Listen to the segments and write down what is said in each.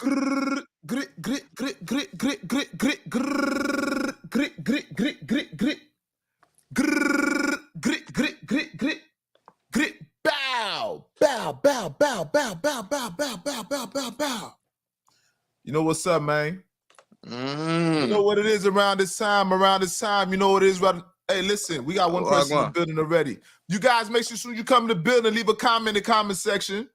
Grit, grit, grit, grit, grit, grit, grit, grit, grit, grit, grit, grit, grit, grit, grit, grit, grit, grit, grit, bow, bow, bow, bow, bow, bow, bow, bow, bow, bow, bow, bow. You know what's up, man? You know what it is around this time. You know what it is. Hey, listen, we got one person in the building already. You guys, make sure as soon as you come in the building, leave a comment in the comment section.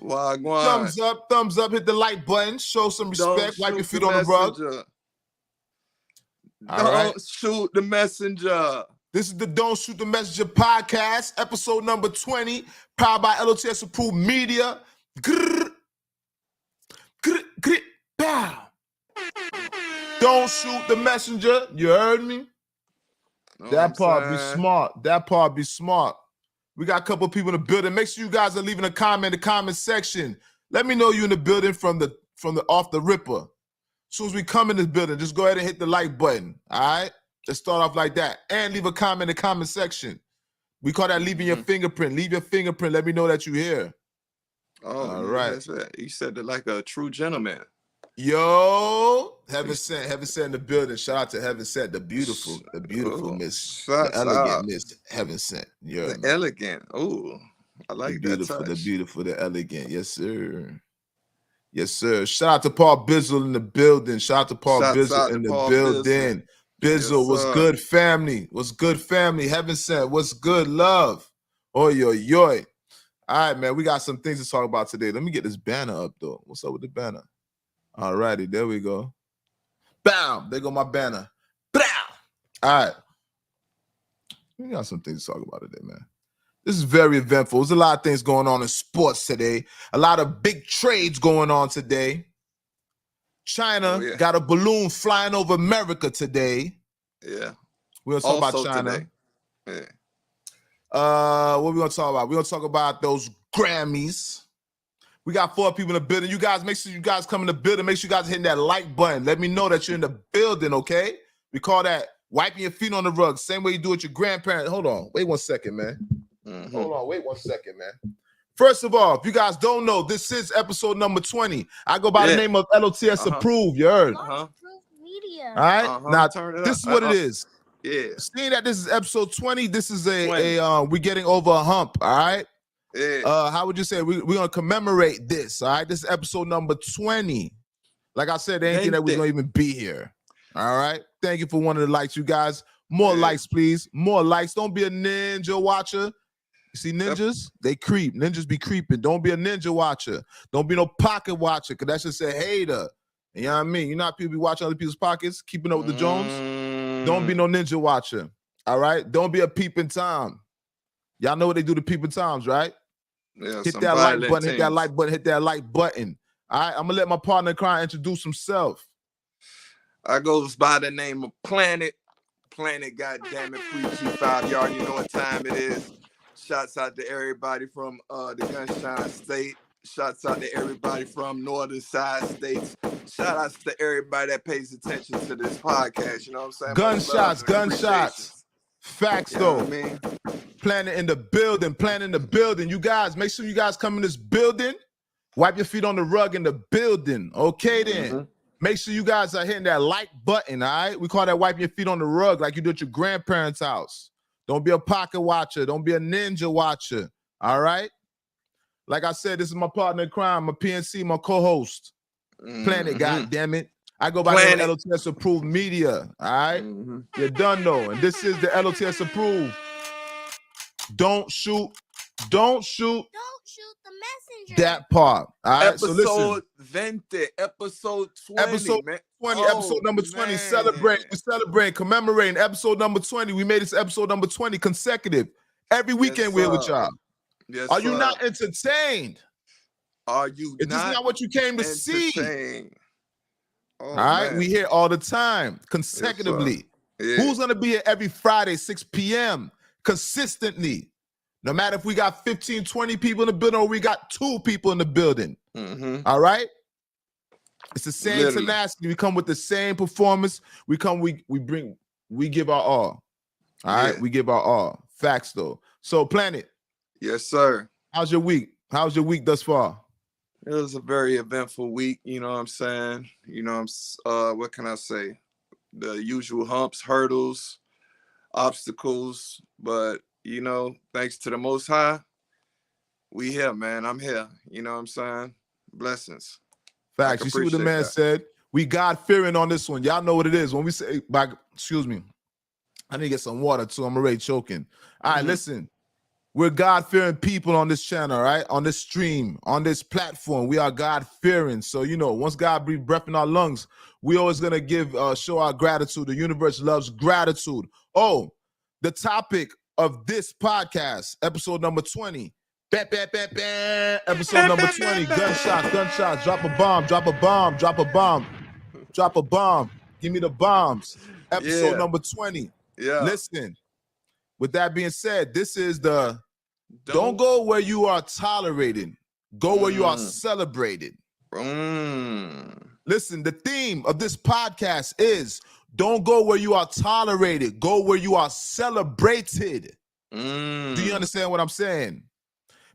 Thumbs up, hit the like button, show some respect, wipe your feet on the rug. Don't shoot the messenger. This is the Don't Shoot the Messenger podcast, episode number 20, powered by L.O.T.S approved media. Grrr, grrr, grrr, bow. Don't shoot the messenger. You heard me? That part be smart. That part be smart. We got a couple of people in the building. Make sure you guys are leaving a comment in the comment section. Let me know you in the building from the off the ripper. As soon as we come in this building, just go ahead and hit the like button. All right? Let's start off like that. And leave a comment in the comment section. We call that leaving your fingerprint. Leave your fingerprint. Let me know that you're here. Oh, all right. You said it like a true gentleman. Yo, Heaven Sent in the building. Shout out to Heaven Sent, the beautiful Miss, the elegant Miss Heaven Sent. The elegant. Oh, I like that touch. The beautiful, the elegant. Yes, sir. Yes, sir. Shout out to Paul Bizzle in the building. Shout out to Paul Bizzle in the building. Bizzle, what's good, family? What's good, family? Heaven Sent, what's good, love? Oy, oy, oy. All right, man, we got some things to talk about today. Let me get this banner up, though. What's up with the banner? All righty, there we go. Bam! There go my banner. Bam! All right. We got some things to talk about today, man. This is very eventful. There's a lot of things going on in sports today. A lot of big trades going on today. China got a balloon flying over America today. Yeah. We're going to talk about China. Today. Yeah. What are we going to talk about? We're going to talk about those Grammys. We got 4 people in the building. You guys, make sure you guys come in the building. Make sure you guys hitting that like button. Let me know that you're in the building, okay? We call that wiping your feet on the rug. Same way you do with your grandparents. Hold on. Wait 1 second, man. Hold on. Wait 1 second, man. First of all, if you guys don't know, this is episode number 20. I go by the name of L.O.T.S approved. You heard? Media. All right? Now, this is what it is. Yeah. Seeing that this is episode 20, this is we're getting over a hump, all right? Yeah. How would you say we're gonna commemorate this? All right, this is episode number 20. Like I said, there ain't anything that we're gonna even be here. All right. Thank you for one of the likes, you guys. More likes, please. More likes. Don't be a ninja watcher. You see ninjas? They creep. Ninjas be creeping. Don't be a ninja watcher. Don't be no pocket watcher, because that's just a hater. You know what I mean? You know how people be watching other people's pockets, keeping up with the Jones? Don't be no ninja watcher. All right. Don't be a peeping Tom. Y'all know what they do to peeping Toms, right? Yeah, hit that like button, hit that like button, hit that like button. All right, I'm gonna let my partner in crime introduce himself. I goes by the name of Planet. Planet, goddammit, free G5. You already know what time it is. Shouts out to everybody from the Gunshine State. Shouts out to everybody from northern side states. Shout outs to everybody that pays attention to this podcast. You know what I'm saying? Gunshots. Facts, though. I mean? Planet in the building. You guys, make sure you guys come in this building. Wipe your feet on the rug in the building. Okay, then. Make sure you guys are hitting that like button, all right? We call that wiping your feet on the rug like you do at your grandparents' house. Don't be a pocket watcher. Don't be a ninja watcher, all right? Like I said, this is my partner in crime, my PNC, my co-host. Planet, goddammit. I go by the L.O.T.S approved media, all right? You're done, though. And this is the L.O.T.S approved. Don't shoot the messenger. That part. All right. Episode so listen. 20, episode 20. Episode 20, episode number 20. We celebrate, commemorating episode number 20. We made this episode number 20 consecutive. Every weekend we're with y'all. Yes, Are you not entertained? Are you Is this not what you came to see? All right. We here all the time, consecutively. Yes, Who's going to be here every Friday, 6 p.m.? Consistently, no matter if we got 15, 20 people in the building or we got 2 people in the building. All right. It's the same tenacity. We come with the same performance. We come, we give our all. All right. We give our all. Facts though. So Planet. Yes, sir. How's your week? How's your week thus far? It was a very eventful week, you know what I'm saying? What can I say? The usual humps, hurdles, obstacles, but thanks to the Most High, we here, man. I'm here. You know what I'm saying? Blessings. I Facts. can You see what the appreciate man that. said? We God fearing on this one. Y'all know what it is. When we say, excuse me, I need to get some water too. I'm already choking. All right, listen. We're God-fearing people on this channel, right? On this stream, on this platform. We are God-fearing. So, once God breathes breath in our lungs, we always going to show our gratitude. The universe loves gratitude. Oh, the topic of this podcast, episode number 20. Bam, bam, bam, bam. Episode number 20. Gunshots, gunshots. Drop a bomb, drop a bomb, drop a bomb, drop a bomb. Give me the bombs. Episode number 20. Yeah. Listen. With that being said, this is the don't go where you are tolerated. Go where you are celebrated. Listen, the theme of this podcast is don't go where you are tolerated. Go where you are celebrated. Do you understand what I'm saying?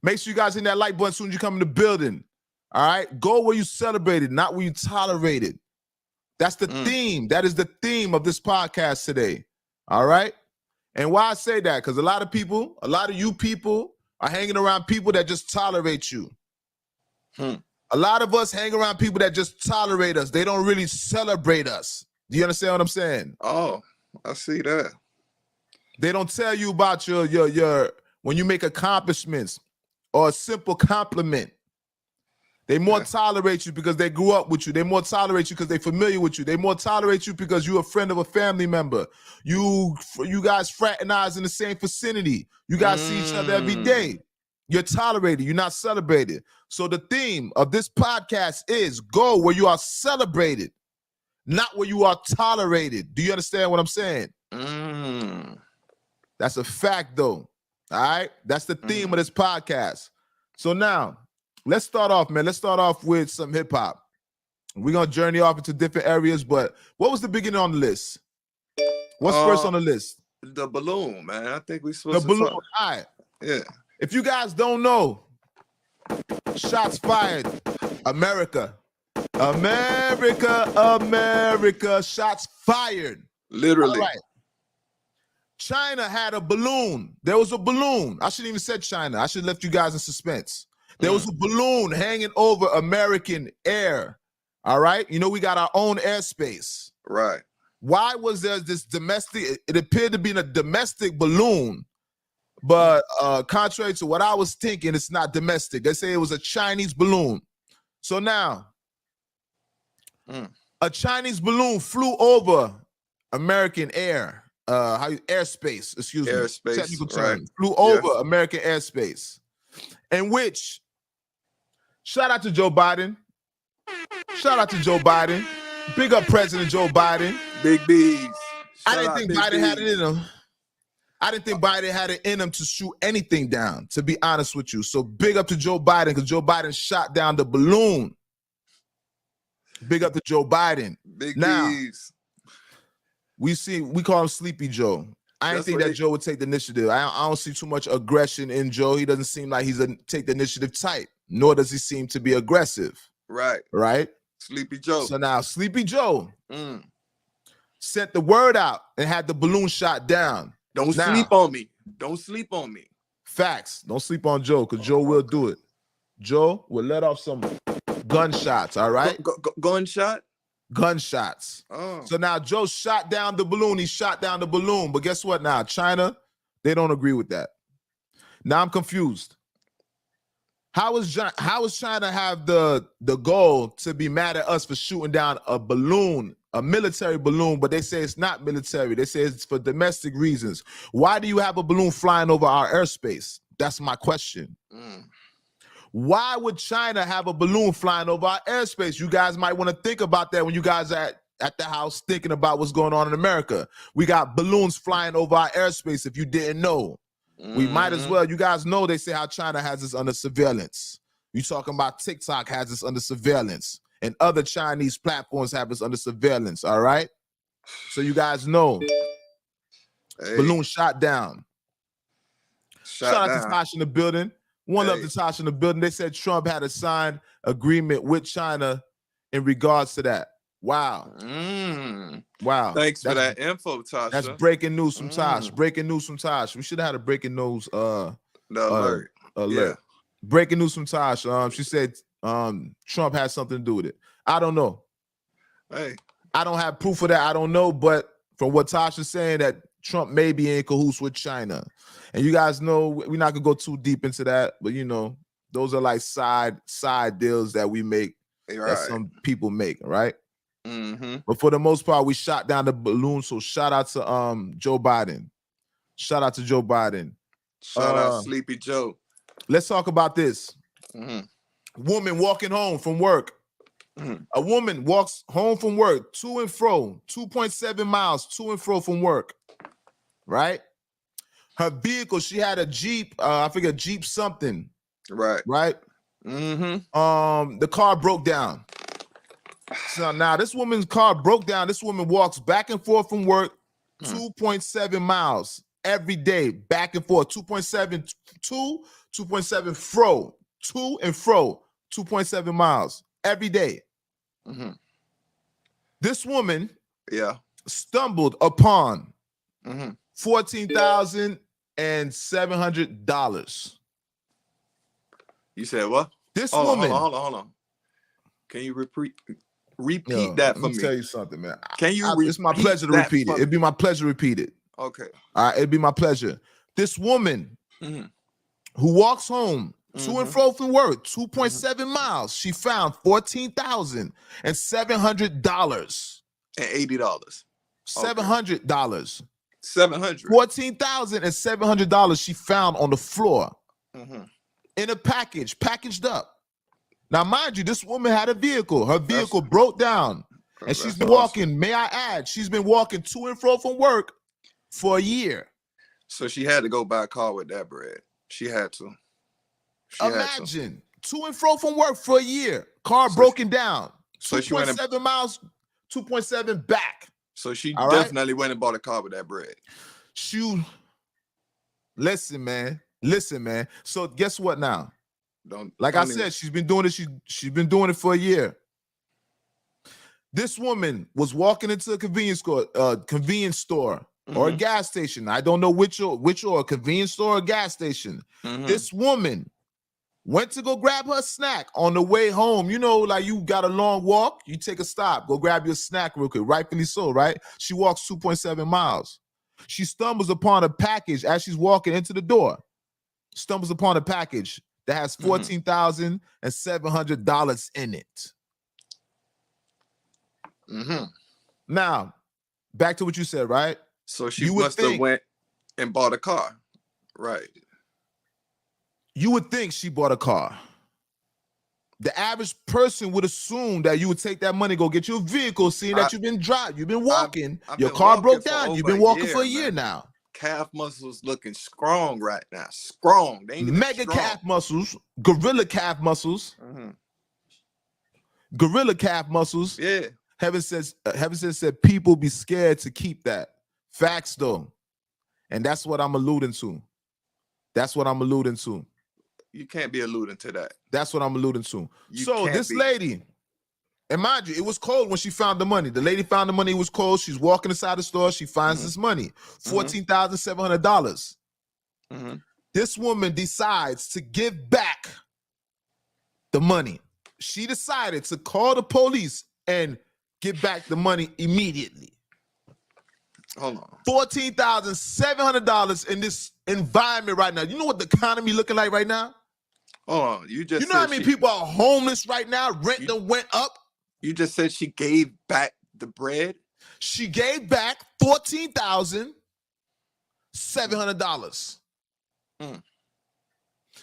Make sure you guys hit that like button as soon as you come in the building. All right? Go where you celebrated, not where you tolerated. That's the theme. That is the theme of this podcast today. All right? And why I say that? Because a lot of you people are hanging around people that just tolerate you. A lot of us hang around people that just tolerate us. They don't really celebrate us. Do you understand what I'm saying? Oh, I see that. They don't tell you about your when you make accomplishments or a simple compliment. They more tolerate you because they grew up with you. They more tolerate you because they're familiar with you. They more tolerate you because you're a friend of a family member. You guys fraternize in the same vicinity. You guys see each other every day. You're tolerated. You're not celebrated. So the theme of this podcast is go where you are celebrated, not where you are tolerated. Do you understand what I'm saying? That's a fact, though. All right? That's the theme of this podcast. So now, let's start off, man. Let's start off with some hip hop. We're going to journey off into different areas, but what was the beginning on the list? What's first on the list? The balloon, man. I think we supposed to balloon. Talk. All right. Yeah. If you guys don't know, shots fired. America. America, America. Shots fired. Literally. All right. China had a balloon. There was a balloon. I shouldn't even said China. I should have left you guys in suspense. There was a balloon hanging over American air. All right. We got our own airspace. Right. Why was there this domestic? It appeared to be a domestic balloon, but contrary to what I was thinking, it's not domestic. They say it was a Chinese balloon. So now, a Chinese balloon flew over American airspace. Excuse me. Airspace. Technical term. Right. Flew over American airspace, in which. Shout out to Joe Biden. Shout out to Joe Biden. Big up President Joe Biden. Big B's. I didn't think Biden had it in him. I didn't think Biden had it in him to shoot anything down, to be honest with you. So big up to Joe Biden, because Joe Biden shot down the balloon. Big up to Joe Biden. Big now, B's. We call him Sleepy Joe. I didn't think that Joe would take the initiative. I don't see too much aggression in Joe. He doesn't seem like he's a take the initiative type, nor does he seem to be aggressive. Right. Right? Sleepy Joe. So now Sleepy Joe sent the word out and had the balloon shot down. Don't sleep on me. Don't sleep on me. Facts. Don't sleep on Joe, because Joe will do it. Joe will let off some gunshots, all right? Gunshot? Gunshots. Oh. So now Joe shot down the balloon. He shot down the balloon. But guess what now? China, they don't agree with that. Now I'm confused. How is China have the goal to be mad at us for shooting down a balloon, a military balloon, but they say it's not military. They say it's for domestic reasons. Why do you have a balloon flying over our airspace? That's my question. Why would China have a balloon flying over our airspace? You guys might want to think about that when you guys are at the house thinking about what's going on in America. We got balloons flying over our airspace, if you didn't know. We might as well. You guys know they say how China has us under surveillance. You talking about TikTok has us under surveillance, and other Chinese platforms have us under surveillance, all right? So you guys know. Balloon shot down. Shout out to Tosh in the building. One Love to Tasha in the building. They said Trump had a signed agreement with China in regards to that. Wow. Wow. Thanks for that info, Tasha. That's breaking news from Tosh. Breaking news from Tosh. We should have had a breaking news the alert. Yeah. Breaking news from Tosh. She said Trump has something to do with it. I don't know. Hey. I don't have proof of that. I don't know, but from what Tosh is saying, that Trump may be in cahoots with China. And you guys know we're not gonna go too deep into that, but you know, those are like side deals that we make, that some people make, right? But for the most part, we shot down the balloon. So shout out to Joe Biden. Shout out to Joe Biden. Shout out Sleepy Joe. Let's talk about this. Woman walking home from work. A woman walks home from work, to and fro, 2.7 miles to and fro from work, right? Her vehicle, she had a Jeep, I forget, Jeep something. Right. The car broke down. So now this woman's car broke down. This woman walks back and forth from work 2.7 miles every day, back and forth, 2.7 to 2.7 fro, to and fro, 2.7 miles every day. This woman stumbled upon $14,700. You said what? This woman. Hold on. Can you repeat that for me? Let me tell you something, man. Can you it's my pleasure to repeat it. It'd be my pleasure to repeat it. Okay. All right, it'd be my pleasure. This woman who walks home to and fro from work, 2.7 miles, she found $14,700. And $80. $700. $700. $14,700 she found on the floor in a package, packaged up. Now, mind you, this woman had a vehicle. Her vehicle broke down, and she's been walking, may I add, she's been walking to and fro from work for a year. So she had to go buy a car with that bread. She had to. Imagine, to and fro from work for a year. Car broken down. 2.7 miles, 2.7 back. So she definitely went and bought a car with that bread. Listen, man. So guess what now? Like I said, she's been doing it. She's been doing it for a year. This woman was walking into a convenience store or a gas station. I don't know which or a convenience store or a gas station. This woman went to go grab her snack on the way home. You know, like you got a long walk, you take a stop, go grab your snack real quick, rightfully so, right? She walks 2.7 miles. She stumbles upon a package as she's walking into the door. Stumbles upon a package that has $14,700 in it. Now, back to what you said, right? So she must have went and bought a car, right? You would think she bought a car. The average person would assume that you would take that money, go get your vehicle, seeing that you've been driving, you've been walking, your car broke down, you've been walking for a year now. Calf muscles looking strong right now. Strong. They mega calf muscles, gorilla calf muscles. Gorilla calf muscles. Yeah. Heaven said people be scared to keep that. Facts though. And that's what I'm alluding to. You can't be alluding to that. That's what I'm alluding to. So this lady, and mind you, it was cold when she found the money. The lady found the money, it was cold. She's walking inside the store. She finds this money, $14,700. This woman decides to give back the money. She decided to call the police and give back the money immediately. Hold on. $14,700 in this environment right now. You know what the economy looking like right now? Oh, you know how many people are homeless right now? Rent done went up. You just said she gave back the bread? She gave back $14,700. And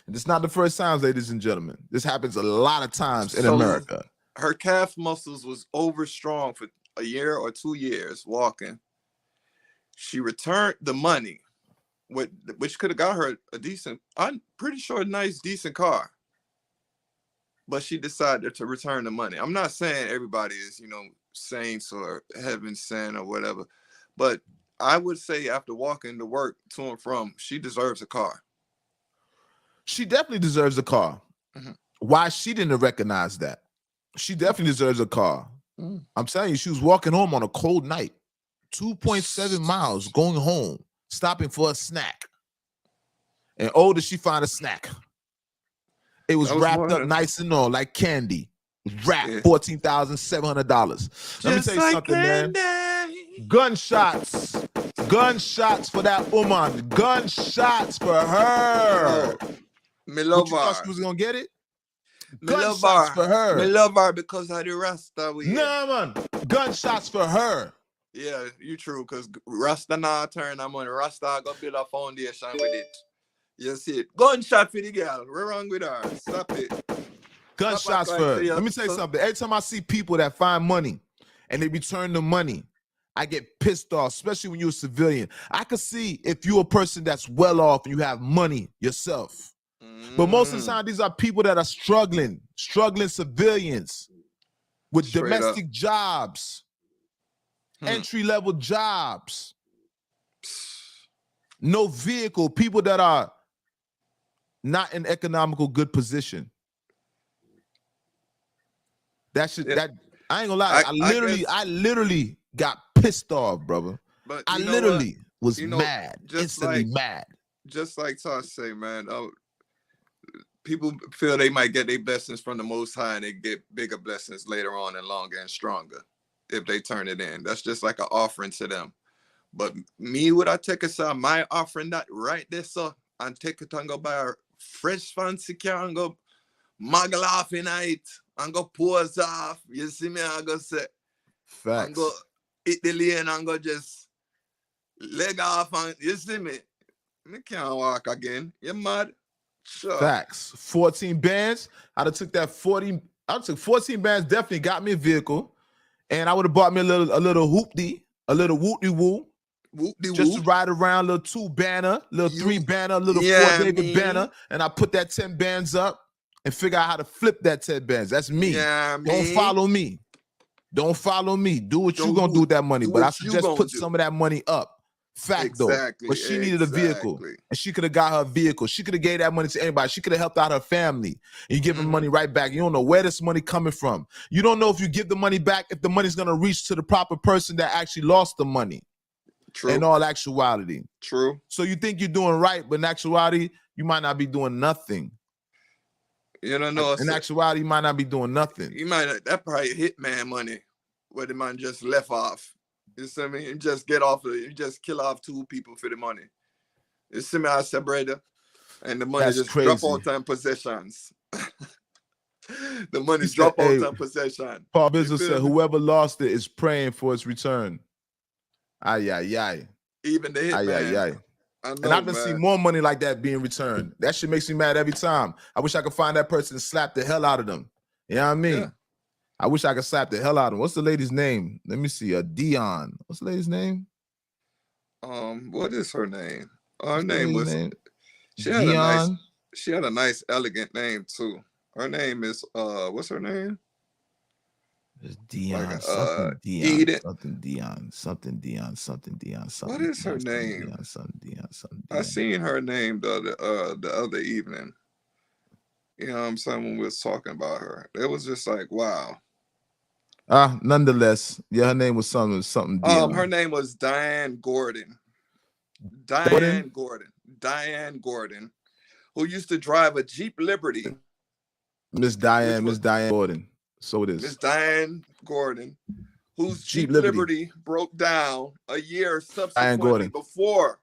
it's not the first time, ladies and gentlemen. This happens a lot of times in America. Her calf muscles was overstrong for a year or 2 years walking. She returned the money, which could have got her a decent, I'm pretty sure a nice, decent car. But she decided to return the money. I'm not saying everybody is, saints or heaven sent or whatever. But I would say after walking to work to and from, she deserves a car. She definitely deserves a car. Why she didn't recognize that? She definitely deserves a car. I'm telling you, she was walking home on a cold night, 2.7 miles going home, stopping for a snack. And oh, did she find a snack? It was wrapped up nice and all, like candy. Wrapped, $14,700. Let me tell you something, man. Gunshots. Gunshots for that woman. Gunshots for her. Me love her. You thought she was gonna get it? Gunshots for her. Me love her because of the Rasta way. Nah, man. Gunshots for her. Yeah, you true, because Rasta now turn that money. Rasta go build a foundation with it. You see it. Gunshot for the girl. We're wrong with her. Stop it. Gunshots for her. Let me tell you something. Every time I see people that find money and they return the money, I get pissed off, especially when you're a civilian. I can see if you're a person that's well off and you have money yourself. But most of the time, these are people that are struggling civilians with domestic jobs, entry-level jobs, no vehicle, people that are not in economical good position. That I ain't gonna lie. I literally got pissed off, brother. But I literally was mad, instantly mad. Just like Tosh say, man, people feel they might get their blessings from the Most High and they get bigger blessings later on and longer and stronger if they turn it in. That's just like an offering to them. But me, would I take aside my offering that right there, sir, and take it and go buy a fresh fancy car and go muggle off in it and go pose off. You see me? I go say, facts. And go hit the lane and go just leg off and you see me? Me can't walk again. You mad? Sure. Facts. 14 bands. I'd have took that 40. I took 14 bands. Definitely got me a vehicle, and I would have bought me a little hoopty, a little wooty woo, just to ride around. Little 2 banner, little 3 banner, little 4 David banner, and I put that 10 bands up and figure out how to flip that 10 bands. That's me. Don't follow me. Don't follow me. Do what you gonna do with that money. But I suggest put some of that money up. Fact though, but she needed a vehicle, and she could have got her vehicle. She could have gave that money to anybody. She could have helped out her family, and you give them money right back. You don't know where this money coming from. You don't know if you give the money back, if the money's gonna reach to the proper person that actually lost the money. True. In all actuality. True. So you think you're doing right, but in actuality, you might not be doing nothing. You don't know. In actuality, you might not be doing nothing. You might not, that probably hitman money, where the man just left off. You see me? You just get off of it. You just kill off 2 people for the money. You see me? I said, brother, and the money just drop out on possessions. The money drop out on possession. Paul Business said, whoever lost it is praying for its return. Ay, ay, ay. Even the hitman. Ay, ay, ay. And I've been seeing more money like that being returned. That shit makes me mad every time. I wish I could find that person and slap the hell out of them. You know what I mean? Yeah. I wish I could slap the hell out of him. What's the lady's name? Let me see. Dion. What's the lady's name? What is her name? Her name was Dion. She had a nice, elegant name too. Her name is what's her name? It's Dion. Like, something Dion. Something Dion. Something Dion. Something Dion. Something. What is her name? Dion, something Dion. Something Dion. I seen her name the other evening. You know what I'm saying, when we was talking about her. It was just like, wow. Nonetheless, yeah, her name was something. Her name was Diane Gordon. Diane Gordon, who used to drive a Jeep Liberty. Miss Diane Gordon. So it is. Miss Diane Gordon, whose Jeep Liberty broke down a year subsequently before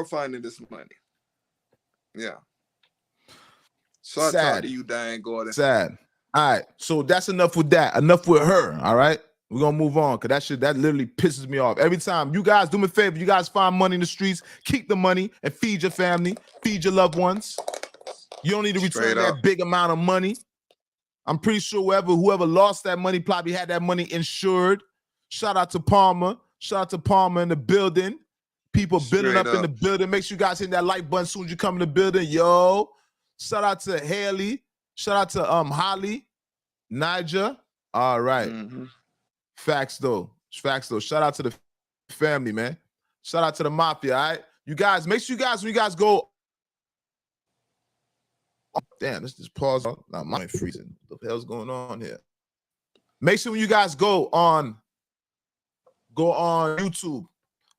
finding this money. Yeah. So I talk to you, Diane Gordon. Sad. All right, so that's enough with that. Enough with her. All right, we're gonna move on because that literally pisses me off every time. You guys do me a favor. You guys find money in the streets. Keep the money and feed your family. Feed your loved ones. You don't need to return that big amount of money. I'm pretty sure whoever lost that money probably had that money insured. Shout out to Palmer. Shout out to Palmer in the building. People building up in the building. Make sure you guys hit that like button as soon as you come in the building. Yo, shout out to Haley. Shout out to Holly, Niger. All right. Facts though. Shout out to the family, man. Shout out to the mafia. All right. You guys, make sure you guys, when you guys go Damn, let's just pause. Now mine freezing. What the hell's going on here? Make sure when you guys go on YouTube.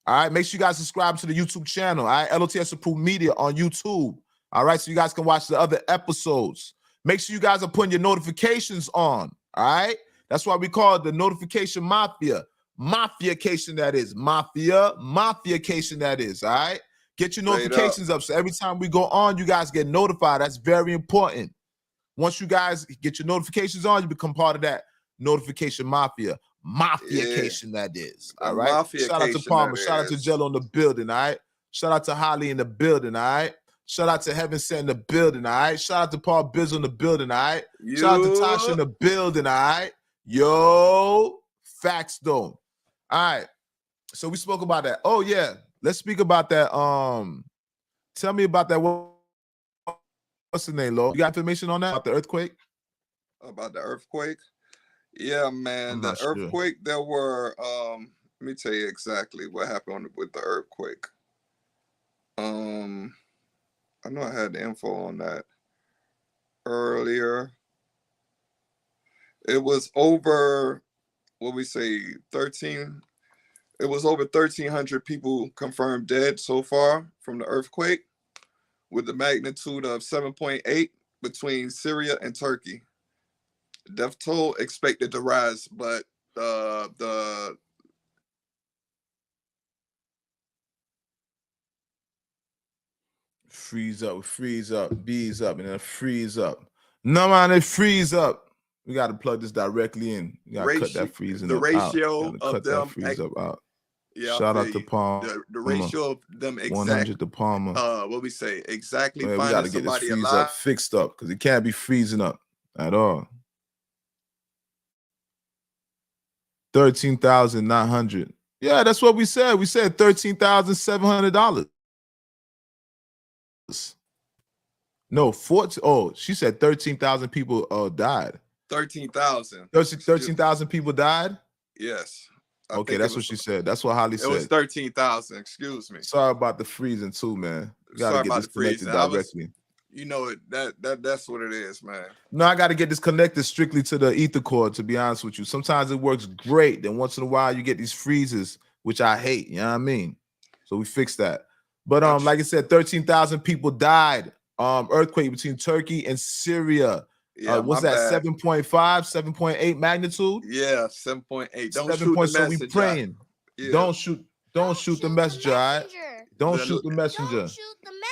All right, make sure you guys subscribe to the YouTube channel. All right, L.O.T.S Approved Media on YouTube. All right, so you guys can watch the other episodes. Make sure you guys are putting your notifications on. All right, that's why we call it the Notification Mafia. Mafia-cation, that is. Mafia-cation, that is. All right, get your notifications up. So every time we go on, you guys get notified. That's very important. Once you guys get your notifications on, you become part of that Notification Mafia. Mafia-cation, that is. All right. Shout out to Palmer. Shout out to Jello in the building. All right. Shout out to Holly in the building. All right. Shout out to Heaven Sent in the building. All right. Shout out to Paul Bizzle in the building. All right. Shout out to Tasha in the building. All right. Yo, facts though. All right. So we spoke about that. Oh yeah. Let's speak about that. Tell me about that. What's the name, Lo? You got information on that about the earthquake? About the earthquake? Yeah, man. The earthquake, there were let me tell you exactly what happened with the earthquake. I know I had the info on that earlier. It was over, what we say, 13. It was over 1,300 people confirmed dead so far from the earthquake, with the magnitude of 7.8 between Syria and Turkey. Death toll expected to rise, but the freeze up, bees up, and then freeze up. No man, it freeze up. We got to plug this directly in. You got to cut that freezing the up ratio out. of cut them that freeze up out. Yeah, shout out to Palmer. The ratio of them exact 100 to Palmer. What we say exactly. Man, we got to get this freeze up fixed up because it can't be freezing up at all. 13,900. Yeah, that's what we said. We said $13,700. No, 14. Oh, she said 13,000 people died. 13,000. 13,000 people died? Yes. Okay, that's what she said. That's what Holly said. It was 13,000. Excuse me. Sorry about the freezing too, man. You gotta get disconnected directly. You know that's what it is, man. No, I got to get this connected strictly to the ether cord, to be honest with you. Sometimes it works great. Then once in a while you get these freezes, which I hate. You know what I mean? So we fixed that. But like I said, 13,000 people died. Earthquake between Turkey and Syria. Yeah, what's that? 7.5, 7.8 magnitude? Yeah, 7.8. Don't shoot the messenger. So we praying. Yeah. Don't shoot the messenger. All right? Don't shoot the messenger.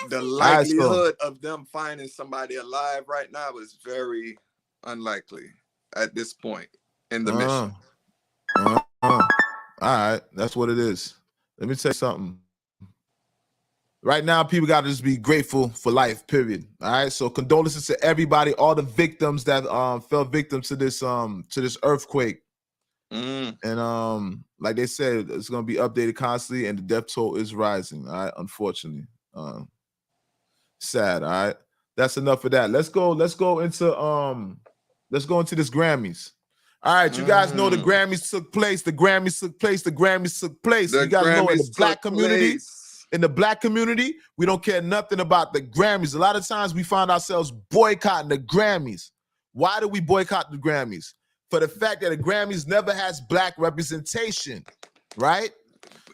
The likelihood of them finding somebody alive right now is very unlikely at this point in the mission. All right, that's what it is. Let me tell you something. Right now, people got to just be grateful for life, period. All right, so condolences to everybody, all the victims that fell victim to this earthquake. And like they said, it's going to be updated constantly, and the death toll is rising. All right, unfortunately. Sad. All right, that's enough of that. Let's go into this Grammys. All right, you guys know the Grammys took place. You guys know in the black community. In the black community, we don't care nothing about the Grammys. A lot of times we find ourselves boycotting the Grammys. Why do we boycott the Grammys? For the fact that the Grammys never has black representation, right?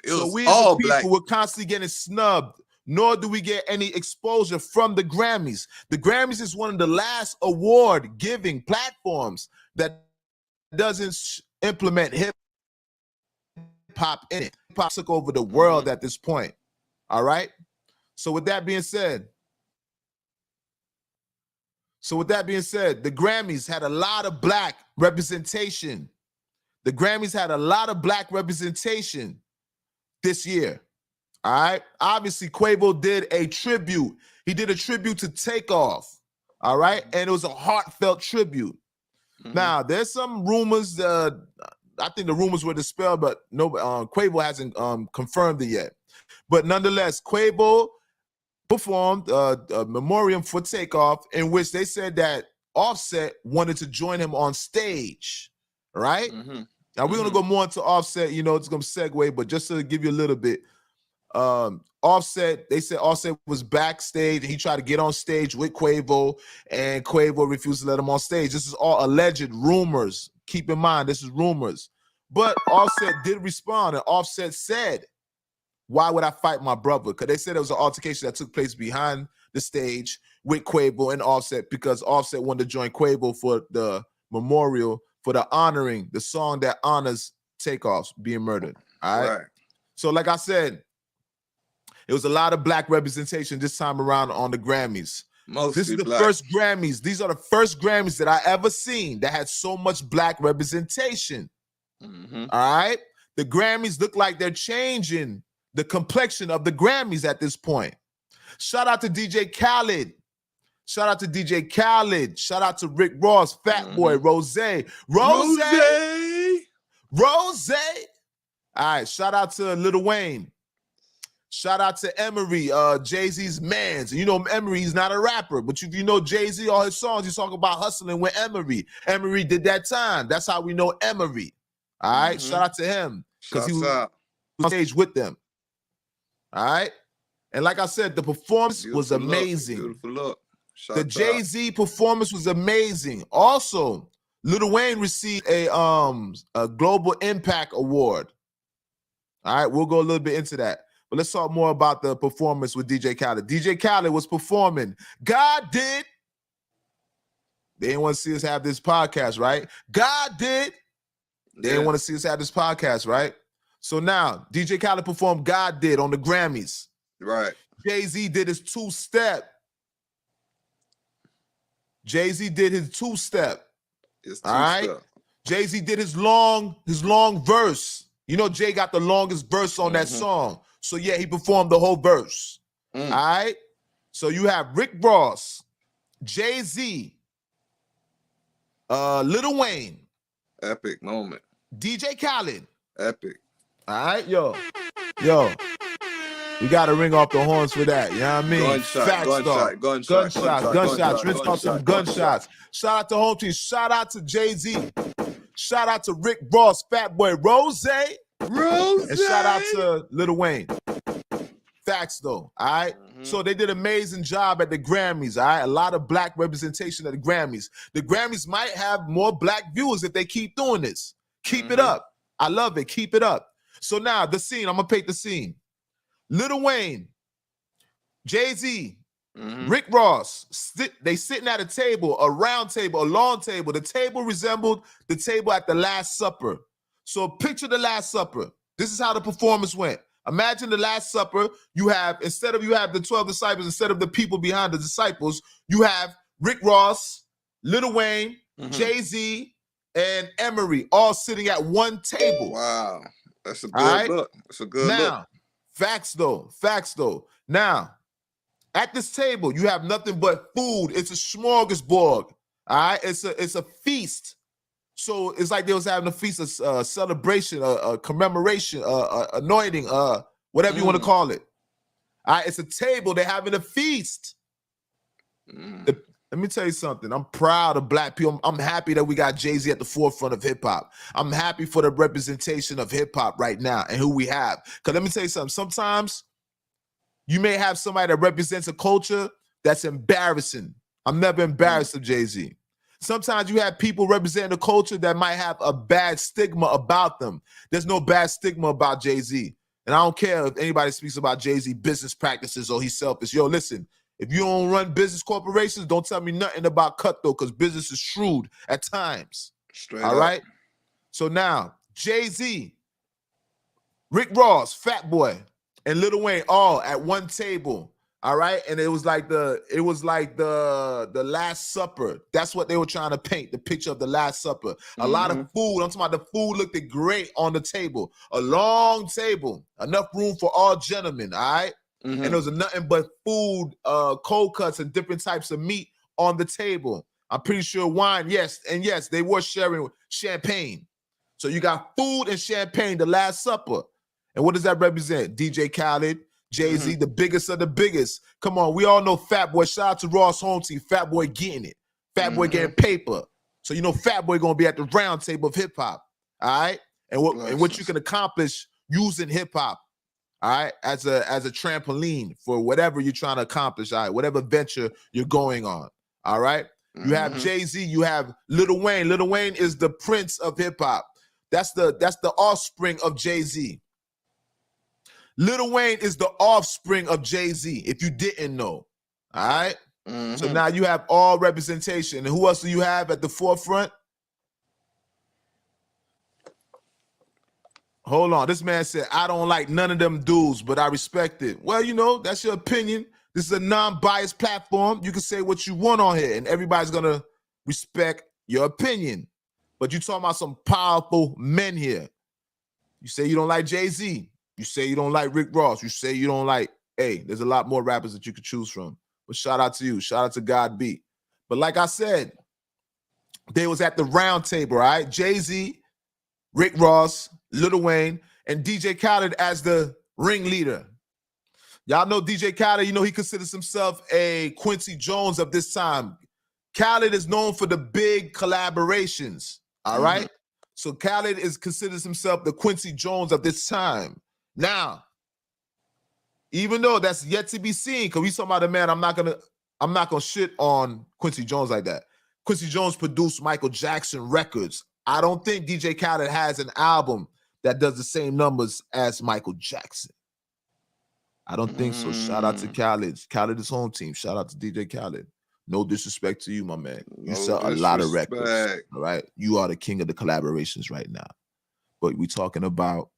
So we as a people, we're constantly getting snubbed, nor do we get any exposure from the Grammys. The Grammys is one of the last award-giving platforms that doesn't implement hip-hop in it. Hip-hop took over the world at this point. All right. So with that being said, the Grammys had a lot of black representation. The Grammys had a lot of black representation this year. All right. Obviously, Quavo did a tribute. He did a tribute to Takeoff. All right. And it was a heartfelt tribute. Now, there's some rumors. I think the rumors were dispelled, but no, Quavo hasn't confirmed it yet. But nonetheless, Quavo performed a memoriam for Takeoff in which they said that Offset wanted to join him on stage, right? Now, we're going to go more into Offset. You know, it's going to segue, but just to give you a little bit, Offset, they said Offset was backstage and he tried to get on stage with Quavo, and Quavo refused to let him on stage. This is all alleged rumors. Keep in mind, this is rumors. But Offset did respond, and Offset said, why would I fight my brother? Because they said it was an altercation that took place behind the stage with Quavo and Offset, because Offset wanted to join Quavo for the memorial, for the honoring, the song that honors Takeoff's being murdered. All right. So like I said, it was a lot of black representation this time around on the Grammys. Mostly this is the black. first Grammys. These are the first Grammys that I ever seen that had so much black representation. All right. The Grammys look like they're changing the complexion of the Grammys at this point. Shout out to DJ Khaled. Shout out to DJ Khaled. Shout out to Rick Ross, Fat Boy, Rose. All right. Shout out to Lil Wayne. Shout out to Emery, Jay-Z's mans. You know Emery, he's not a rapper, but you know Jay-Z, all his songs, he's talking about hustling with Emery. Emery did that time. That's how we know Emery. All right. Shout out to him, because he was on stage with them. All right. And like I said, the performance was amazing. Beautiful look. The Jay-Z performance was amazing. Also, Lil Wayne received a Global Impact Award. All right, we'll go a little bit into that. But let's talk more about the performance with DJ Khaled. DJ Khaled was performing. God did. They didn't want to see us have this podcast, right? God did. They didn't want to see us have this podcast, right? So now, DJ Khaled performed God Did on the Grammys. Right. Jay-Z did his two-step. Jay-Z did his two-step. All right? Jay-Z did his long verse. You know Jay got the longest verse on that song. So yeah, he performed the whole verse. All right? So you have Rick Ross, Jay-Z, Lil Wayne. Epic moment. DJ Khaled. Epic. All right, yo. We got to ring off the horns for that. You know what I mean? Gunshots. Rinse off some gunshots. Shout out to home team. Shout out to Jay-Z. Shout out to Rick Ross, Fat Boy, Rose. And shout out to Lil Wayne. Facts though, all right? So they did an amazing job at the Grammys, all right? A lot of black representation at the Grammys. The Grammys might have more black viewers if they keep doing this. Keep it up. I love it. Keep it up. So now the scene, I'm going to paint the scene. Lil Wayne, Jay-Z, Rick Ross, they sitting at a table, a round table, a long table. The table resembled the table at the Last Supper. So picture the Last Supper. This is how the performance went. Imagine the Last Supper. Instead of the 12 disciples, instead of the people behind the disciples, you have Rick Ross, Lil Wayne, Jay-Z, and Emery all sitting at one table. Wow. That's a good look. That's a good look. Facts though. Now, at this table, you have nothing but food. It's a smorgasbord. All right, it's a feast. So it's like they was having a feast, a celebration, a commemoration, anointing, whatever you want to call it. All right, it's a table. They're having a feast. Let me tell you something. I'm proud of black people. I'm happy that we got Jay-Z at the forefront of hip-hop. I'm happy for the representation of hip-hop right now and who we have. Because let me tell you something. Sometimes you may have somebody that represents a culture that's embarrassing. I'm never embarrassed of Jay-Z. Sometimes you have people representing a culture that might have a bad stigma about them. There's no bad stigma about Jay-Z. And I don't care if anybody speaks about Jay-Z business practices or he's selfish. Yo, listen. If you don't run business corporations, don't tell me nothing about cutthroat, because business is shrewd at times. Straight all up. Right? So now, Jay-Z, Rick Ross, Fat Boy, and Lil Wayne all at one table. All right. And it was like the Last Supper. That's what they were trying to paint, the picture of the Last Supper. A lot of food. I'm talking about the food looked great on the table. A long table, enough room for all gentlemen. All right. And there was nothing but food, cold cuts, and different types of meat on the table. I'm pretty sure wine, yes. And yes, they were sharing champagne. So you got food and champagne, the Last Supper. And what does that represent? DJ Khaled, Jay-Z, the biggest of the biggest. Come on, we all know Fat Boy. Shout out to Ross Home Team. Fat Boy getting it. Fat Boy getting paper. So you know Fat Boy going to be at the round table of hip-hop. All right? And what you can accomplish using hip-hop. all right, as a trampoline for whatever you're trying to accomplish, all right, whatever venture you're going on, all right? You have Jay-Z, you have Lil Wayne. Lil Wayne is the prince of hip-hop. That's the offspring of Jay-Z. Lil Wayne is the offspring of Jay-Z, if you didn't know, all right? So now you have all representation. And who else do you have at the forefront? Hold on. This man said, I don't like none of them dudes, but I respect it. Well, you know, that's your opinion. This is a non-biased platform. You can say what you want on here, and everybody's going to respect your opinion. But you talking about some powerful men here. You say you don't like Jay-Z. You say you don't like Rick Ross. You say you don't like, hey, there's a lot more rappers that you could choose from. But shout out to you. Shout out to God B. But like I said, they was at the round table, all right? Jay-Z, Rick Ross, Lil Wayne, and DJ Khaled as the ringleader. Y'all know DJ Khaled, you know, he considers himself a Quincy Jones of this time. Khaled is known for the big collaborations, all right? So Khaled considers himself the Quincy Jones of this time. Now, even though that's yet to be seen, because we talking about a man, I'm not gonna shit on Quincy Jones like that. Quincy Jones produced Michael Jackson records. I don't think DJ Khaled has an album that does the same numbers as Michael Jackson. I don't think so. Shout out to Khaled. Khaled is home team. Shout out to DJ Khaled. No disrespect to you, my man. You sell a lot of records. All right. You are the king of the collaborations right now. But we're talking about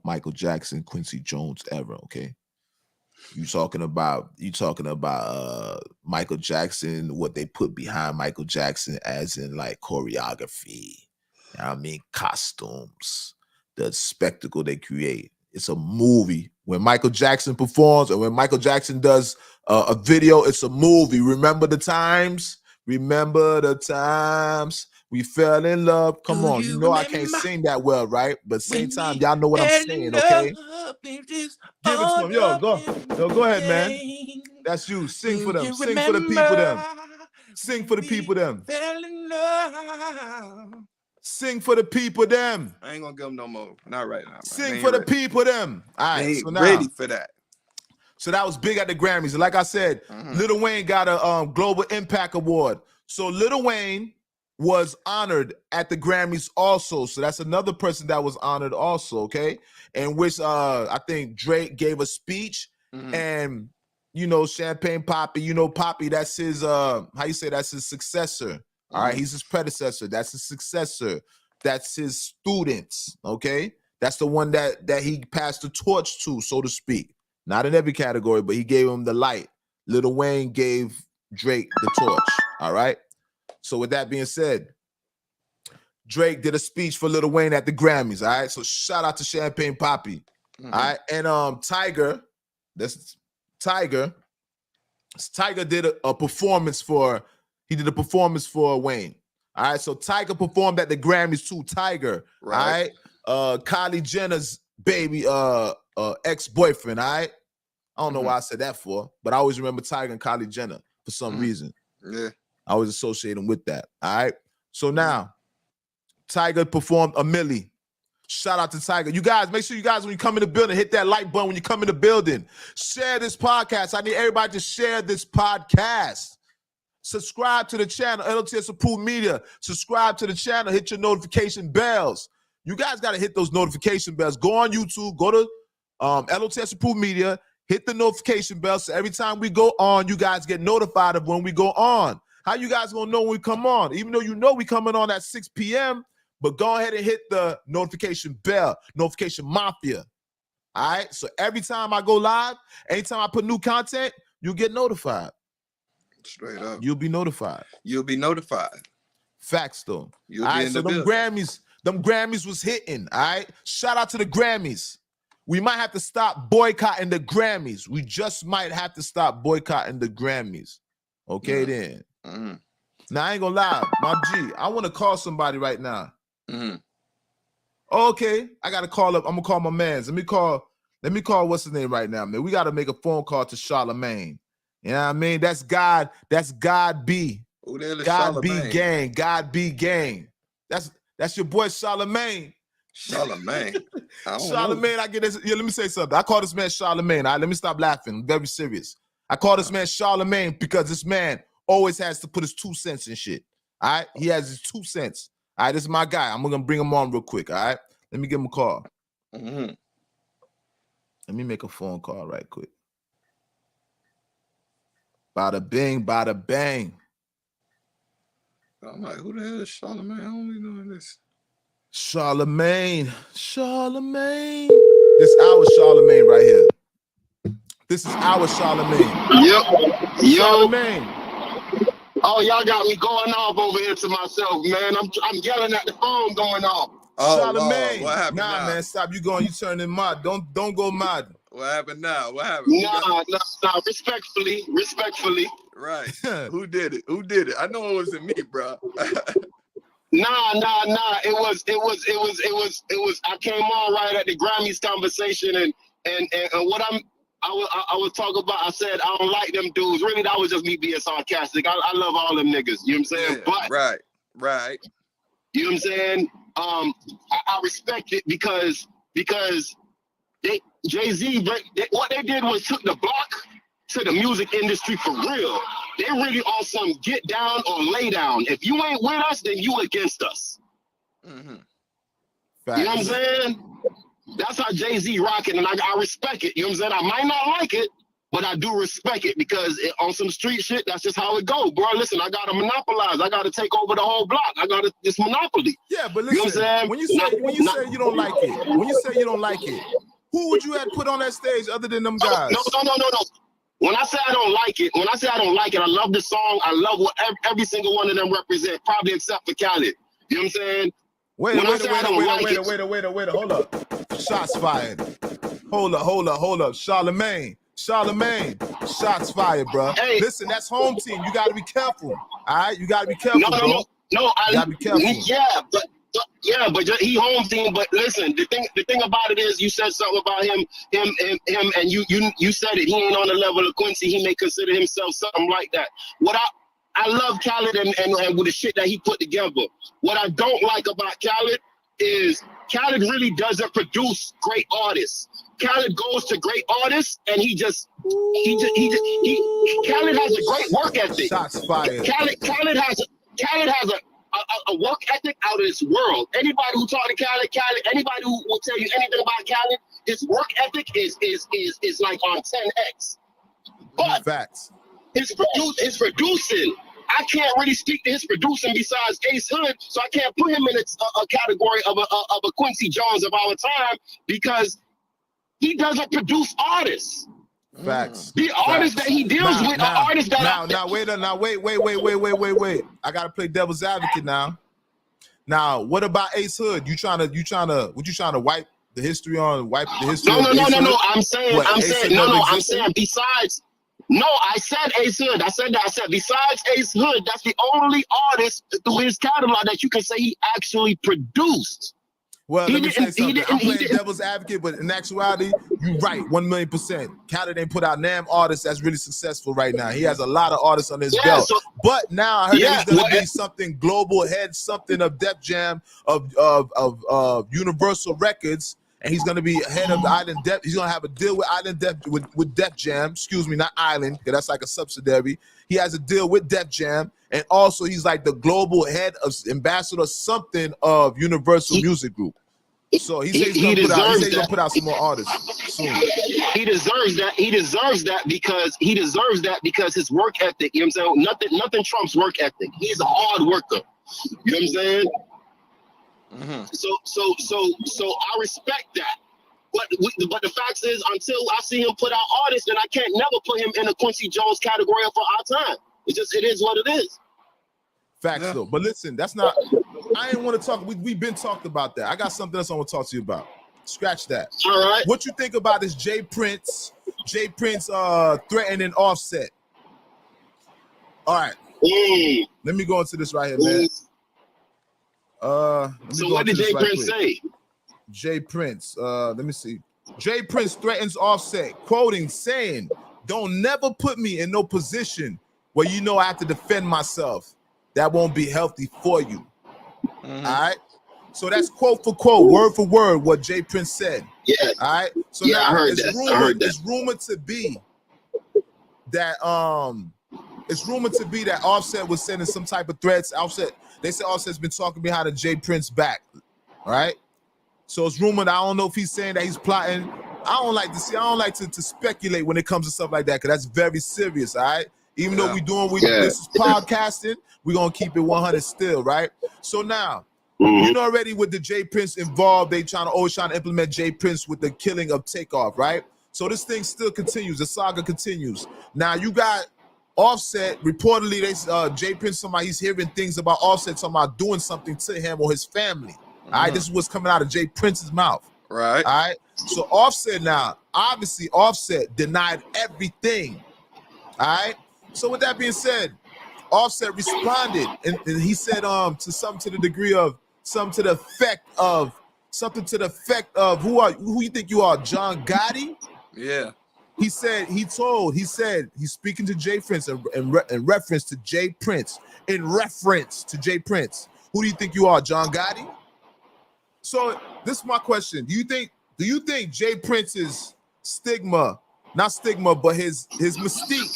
Michael Jackson, Quincy Jones era, okay? You talking about Michael Jackson, what they put behind Michael Jackson as in like choreography, you know what I mean, costumes, the spectacle they create. It's a movie. When Michael Jackson performs or when Michael Jackson does a video, it's a movie. Remember the times? Remember the times we fell in love. Come on, you know I can't sing that well, right? But same time, y'all know what I'm saying, okay? Give it to him. Yo, go ahead, man. That's you. Sing for them. Sing for the people, them. Sing for the people, them. Sing for the people, them. I ain't gonna give them no more. Not right now, man. Sing for the people, them. All right, they ain't ready for that. So that was big at the Grammys. And like I said, Lil Wayne got a Global Impact Award. So Lil Wayne was honored at the Grammys also. So that's another person that was honored also, okay? In which I think Drake gave a speech. And, you know, Champagne Papi, you know, Papi, that's his, how you say, that's his successor. All right, he's his predecessor. That's his successor. That's his students, okay? That's the one that he passed the torch to, so to speak. Not in every category, but he gave him the light. Lil Wayne gave Drake the torch, all right? So with that being said, Drake did a speech for Lil Wayne at the Grammys, all right? So shout out to Champagne Papi, all right? And Tiger did a performance for Wayne. All right, so Tiger performed at the Grammys too. Tiger, right? All right, Kylie Jenner's baby, ex-boyfriend. All right, I don't know why I said that for, but I always remember Tiger and Kylie Jenner for some reason. Yeah, I always associate them with that. All right, so now Tiger performed a Millie. Shout out to Tiger. You guys, make sure you guys, when you come in the building, hit that like button when you come in the building. Share this podcast. I need everybody to share this podcast. Subscribe to the channel, L.O.T.S Approved Media. Subscribe to the channel. Hit your notification bells. You guys got to hit those notification bells. Go on YouTube. Go to L.O.T.S Approved Media. Hit the notification bell so every time we go on, you guys get notified of when we go on. How you guys going to know when we come on? Even though you know we coming on at 6 p.m., but go ahead and hit the notification bell, notification mafia. All right? So every time I go live, anytime I put new content, you'll get notified. Straight up. You'll be notified. You'll be notified. Facts, though. All right, so them Grammys was hitting, all right? Shout out to the Grammys. We might have to stop boycotting the Grammys. We just might have to stop boycotting the Grammys. Okay, then. Now, I ain't gonna lie, my G, I want to call somebody right now. Okay, I got to call up. I'm going to call my mans. Let me call what's his name right now, man. We got to make a phone call to Charlemagne. You know what I mean? That's God B. God B gang. God B gang. That's your boy Charlemagne. Charlemagne. I don't Charlemagne, know. I get this. Yeah, let me say something. I call this man Charlemagne. All right, let me stop laughing. I'm very serious. I call this man Charlemagne because this man always has to put his 2 cents in shit. All right, he has his 2 cents. All right, this is my guy. I'm gonna bring him on real quick. All right, let me give him a call. Mm-hmm. Let me make a phone call right quick. Bada bing, bada bang. I'm like, who the hell is Charlemagne? I don't be doing this. Charlemagne. This our Charlemagne right here. This is our Charlemagne. Yep. Charlemagne. Oh, y'all got me going off over here to myself, man. I'm yelling at the phone going off. Oh, Charlemagne. Lord, what happened now? Man, stop. You turning mad. Don't go mad. What happened now? What happened? Nah. Respectfully. Right. Who did it? I know it wasn't me, bro. Nah. It was. I came on right at the Grammys conversation, and what I was talking about. I said I don't like them dudes. Really, that was just me being sarcastic. I love all them niggas. You know what I'm saying? Yeah, but right. You know what I'm saying? I respect it because Jay-Z, what they did was took the block to the music industry for real. They really on some get down or lay down. If you ain't with us, then you against us. Mm-hmm. You know what I'm saying? That's how Jay-Z rocking, and I respect it. You know what I'm saying? I might not like it, but I do respect it because on some street shit, that's just how it go. Bro, listen, I gotta monopolize. I gotta take over the whole block. I gotta this monopoly. Yeah, but listen, you know what I'm saying? when you say you don't like it, who would you have put on that stage other than them guys? No. When I say I don't like it, I love the song. I love what every single one of them represent, probably except for Khaled. You know what I'm saying? Wait, hold up. Shots fired. Hold up. Charlemagne. Shots fired, bro. Hey. Listen, that's home team. You gotta be careful. All right, you gotta be careful, bro. No, you gotta be careful. But he home team. But listen, the thing about it is, you said something about him, and you said it. He ain't on the level of Quincy. He may consider himself something like that. What I love Khaled and with the shit that he put together. What I don't like about Khaled is Khaled really doesn't produce great artists. Khaled goes to great artists and he Khaled has a great work ethic. Shots fired. Khaled has a work ethic out of this world. Anybody who talk to Khaled, anybody who will tell you anything about Khaled, his work ethic is like on 10x. But facts. His producing, I can't really speak to his producing besides Ace Hood, so I can't put him in a category of a Quincy Jones of our time because he doesn't produce artists. Facts. The artists that he deals with are artists that wait. I gotta play devil's advocate now. Now, what about Ace Hood? What you trying to wipe the history on? Wipe the history? No. I'm saying besides. No, I said Ace Hood. I said besides Ace Hood, that's the only artist through his catalog that you can say he actually produced. Well, let me say something. I'm playing devil's advocate, but in actuality, you're right, 1,000,000%. Khaled ain't put out damn artists that's really successful right now. He has a lot of artists on his belt. But now I heard there's gonna be something global head, something of Def Jam, of Universal Records, and he's gonna be head of the Island Def. He's gonna have a deal with Island Def with Def Jam. Excuse me, not Island, because that's like a subsidiary. He has a deal with Def Jam, and also he's like the global head of ambassador something of Universal Music Group. So he's gonna put out some more artists soon. He deserves that. He deserves that because his work ethic. You know what I'm saying? Nothing trumps work ethic. He's a hard worker. You know what I'm saying? Mm-hmm. So I respect that. But the fact is, until I see him put out artists, then I can't never put him in a Quincy Jones category for our time. It is what it is. Facts though. But listen, that's not. I ain't want to talk. We've been talked about that. I got something else I want to talk to you about. Scratch that. All right. What you think about this J Prince threatening Offset? All right. Let me go into this right here, man. So what did J Prince say? J Prince. Let me see. J Prince threatens Offset, quoting, saying, "Don't never put me in no position where you know I have to defend myself. That won't be healthy for you." All right. So that's quote for quote, word for word, what Jay Prince said. Yeah. All right. So Yeah, now I heard it's that. rumored. I heard that. It's rumored to be that Offset was sending some type of threats. They said Offset's been talking behind the Jay Prince back. All right. So it's rumored. I don't know if he's saying that he's plotting. I don't like to speculate when it comes to stuff like that, because that's very serious. All right. Even though this is podcasting, we're gonna keep it 100 still, right? So now. You know already with the Jay Prince involved, they always trying to implement Jay Prince with the killing of Takeoff, right? So this thing still continues. The saga continues. Now you got Offset. Reportedly, Jay Prince, he's hearing things about Offset talking about doing something to him or his family. All right, this is what's coming out of Jay Prince's mouth. Right. All right. So Offset now, obviously Offset denied everything. All right. So with that being said, Offset responded and he said to something to the effect of who you think you are, John Gotti? Yeah. He said he's speaking to Jay Prince in reference to Jay Prince. Who do you think you are, John Gotti? So this is my question. Do you think Jay Prince's not stigma, but his mystique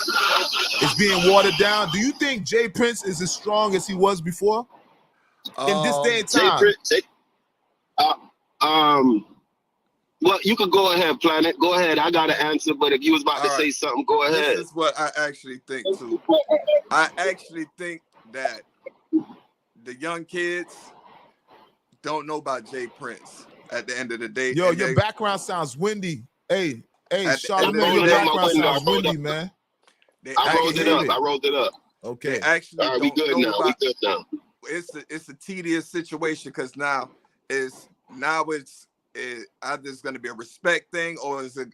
is being watered down? Do you think Jay Prince is as strong as he was before in this day and time? Well, you could go ahead, Planet. Go ahead. I got an answer, but if you was about to say something, go ahead. This is what I actually think too. I actually think that the young kids don't know about Jay Prince at the end of the day. Yo, your background sounds windy. Hey, Charlamagne, your background sounds windy, man. I rolled it up. Okay. They actually all right, we good now. We good now. It's a tedious situation because now it's either it's going to be a respect thing, or it's a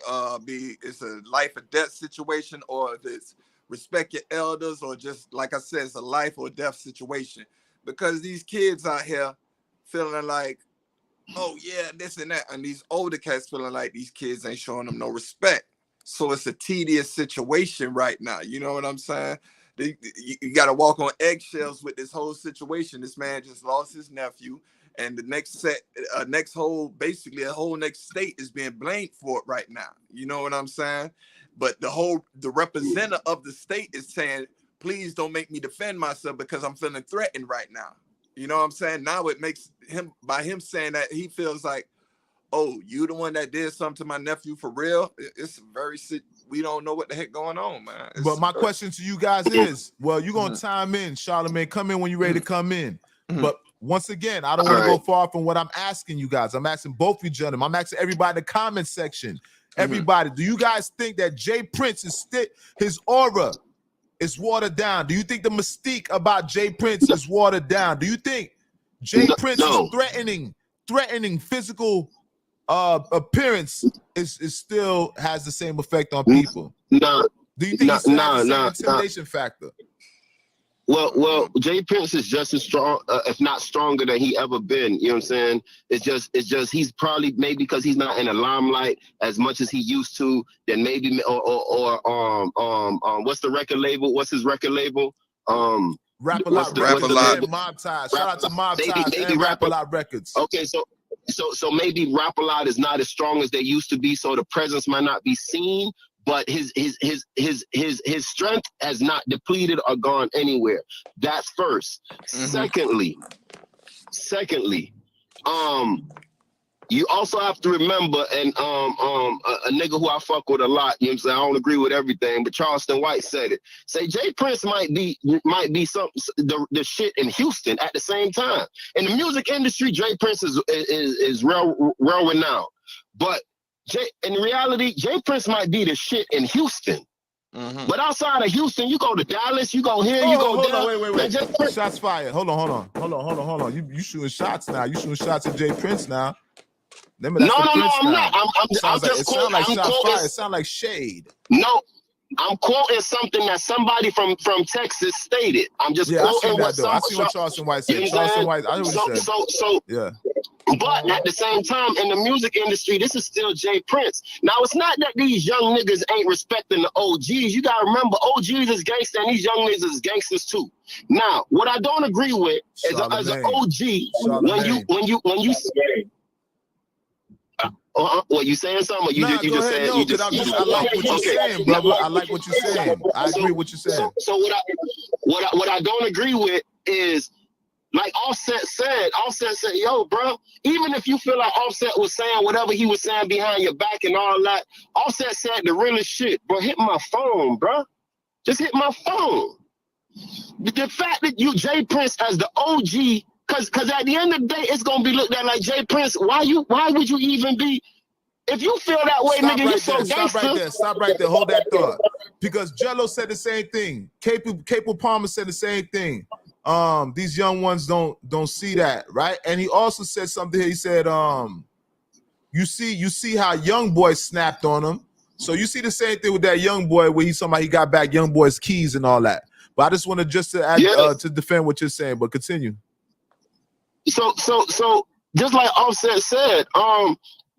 life or death situation, or if it's respect your elders, or just like I said, it's a life or death situation. Because these kids out here feeling like, oh yeah, this and that, and these older cats feeling like these kids ain't showing them no respect. So it's a tedious situation right now. You know what I'm saying? You got to walk on eggshells with this whole situation. This man just lost his nephew, and the next a whole next state is being blamed for it right now. You know what I'm saying? But the representative of the state is saying, please don't make me defend myself because I'm feeling threatened right now. You know what I'm saying? Now it makes him, by him saying that, he feels like, oh, you the one that did something to my nephew for real? It's very sick. We don't know what the heck going on, man. But my question to you guys is, well, you're going to time in, Charlamagne. Come in when you're ready to come in. But once again, I don't want to go far from what I'm asking you guys. I'm asking both of you gentlemen. I'm asking everybody in the comment section. Everybody, do you guys think that Jay Prince his aura is watered down? Do you think the mystique about Jay Prince is watered down? Do you think Jay Prince is threatening physical appearance is still has the same effect on people? No. Do you think he still has the same intimidation factor? Well, Jay Prince is just as strong, if not stronger than he ever been. You know what I'm saying? It's just he's probably, maybe because he's not in the limelight as much as he used to, then maybe what's the record label? What's his record label? Rap-A-Lot. Mob Ties. Shout out to Mob Ties and Rap-A-Lot Records. Okay, so maybe Rap-A-Lot is not as strong as they used to be, so the presence might not be seen, but his strength has not depleted or gone anywhere. That's first. Secondly, you also have to remember, and a nigga who I fuck with a lot, you know what I'm saying? I don't agree with everything, but Charleston White said it. Say Jay Prince might be the shit in Houston at the same time. In the music industry, Jay Prince is real renowned. But in reality, Jay Prince might be the shit in Houston. But outside of Houston, you go to Dallas, you go here, you go there. Wait. Shots fired. Hold on. You shooting shots now. You shooting shots at Jay Prince now. No, I'm not. I'm just quoting. It sounds like shade. No, I'm quoting something that somebody from Texas stated. I'm just quoting what I see what Charleston White said. Charleston White, I know what he said. But at the same time, in the music industry, this is still Jay Prince. Now, it's not that these young niggas ain't respecting the OGs. You gotta remember, OGs is gangster, and these young niggas is gangsters too. Now, what I don't agree with is as an OG, when you say, what you saying something? Or you nah, just, you go just ahead. saying? No, You just, I like what you're saying, brother. I like what you're saying. I agree with what you're saying. So what I don't agree with is, like Offset said, yo, bro, even if you feel like Offset was saying whatever he was saying behind your back and all that, Offset said the realest shit, bro. Hit my phone, bro. Just hit my phone. The fact that you, Jay Prince, as the OG, because at the end of the day, it's going to be looked at like, Jay Prince, why would you even be, if you feel that way, Stop nigga, right you so there. gangster. Stop right there. Hold that thought. Because Jello said the same thing. Capo Palmer said the same thing. These young ones don't see that, right? And he also said something here. He said, you see how Young Boy snapped on him. So you see the same thing with that Young Boy where he got back Young Boy's keys and all that. But I just wanted to add to defend what you're saying, but continue. So just like Offset said,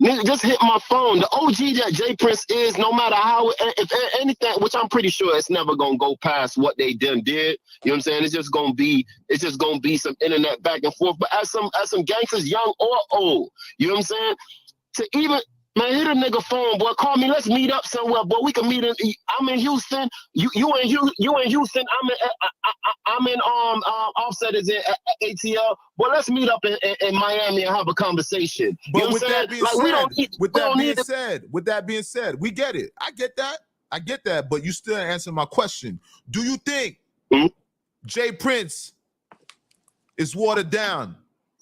nigga, just hit my phone. The OG that Jay Prince is, no matter how, if anything, which I'm pretty sure it's never gonna go past what they did. You know what I'm saying? It's just gonna be some internet back and forth. But as some gangsters, young or old, you know what I'm saying? To even, man, hit a nigga phone, boy. Call me. Let's meet up somewhere, boy. We can meet in. I'm in Houston. You in Houston. I'm in Offset is in ATL. Boy, let's meet up in Miami and have a conversation. But you know with that being said, we get it. I get that. But you still answer my question. Do you think Jay Prince is watered down?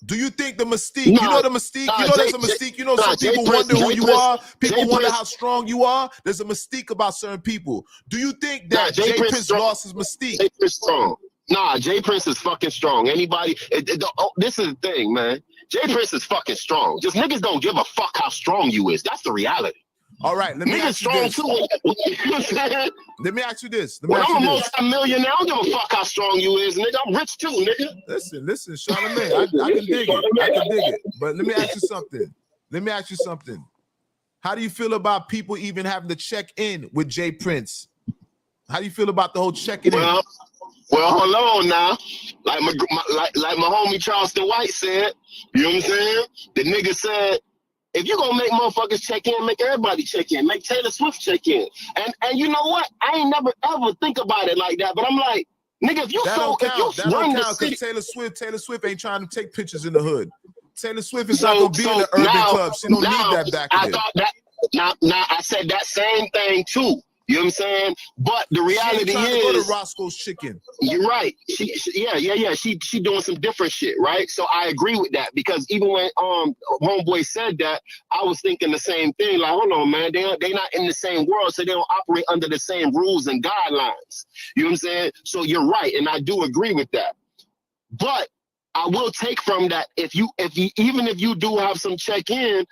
Do you think the mystique? You know the mystique. There's a mystique. Some people wonder who you are. People wonder how strong you are. There's a mystique about certain people. Do you think that Jay Prince lost his mystique? Jay Prince strong. Nah, Jay Prince is fucking strong. Anybody? This is the thing, man. Jay Prince is fucking strong. Just niggas don't give a fuck how strong you is. That's the reality. All right, let me ask you this. Let me ask you this. I'm a multi-millionaire. I don't give a fuck how strong you is, nigga. I'm rich too, nigga. Listen, Charlamagne, I can dig it. But let me ask you something. How do you feel about people even having to check in with Jay Prince? How do you feel about the whole checking in? Well, hold on now. Like my homie Charleston White said, you know what I'm saying? The nigga said, if you gonna make motherfuckers check in, make everybody check in. Make Taylor Swift check in. And you know what? I ain't never ever think about it like that. But I'm like, nigga, if you run the city, Taylor Swift ain't trying to take pictures in the hood. Taylor Swift is not gonna be in the urban club. She don't need that back there. Now I said that same thing too. You know what I'm saying? But the reality is, to go to Roscoe's Chicken. You're right. She doing some different shit, right? So I agree with that, because even when homeboy said that, I was thinking the same thing. Like, hold on, man, they not in the same world, so they don't operate under the same rules and guidelines. You know what I'm saying? So you're right, and I do agree with that. But I will take from that, even if you do have some check-in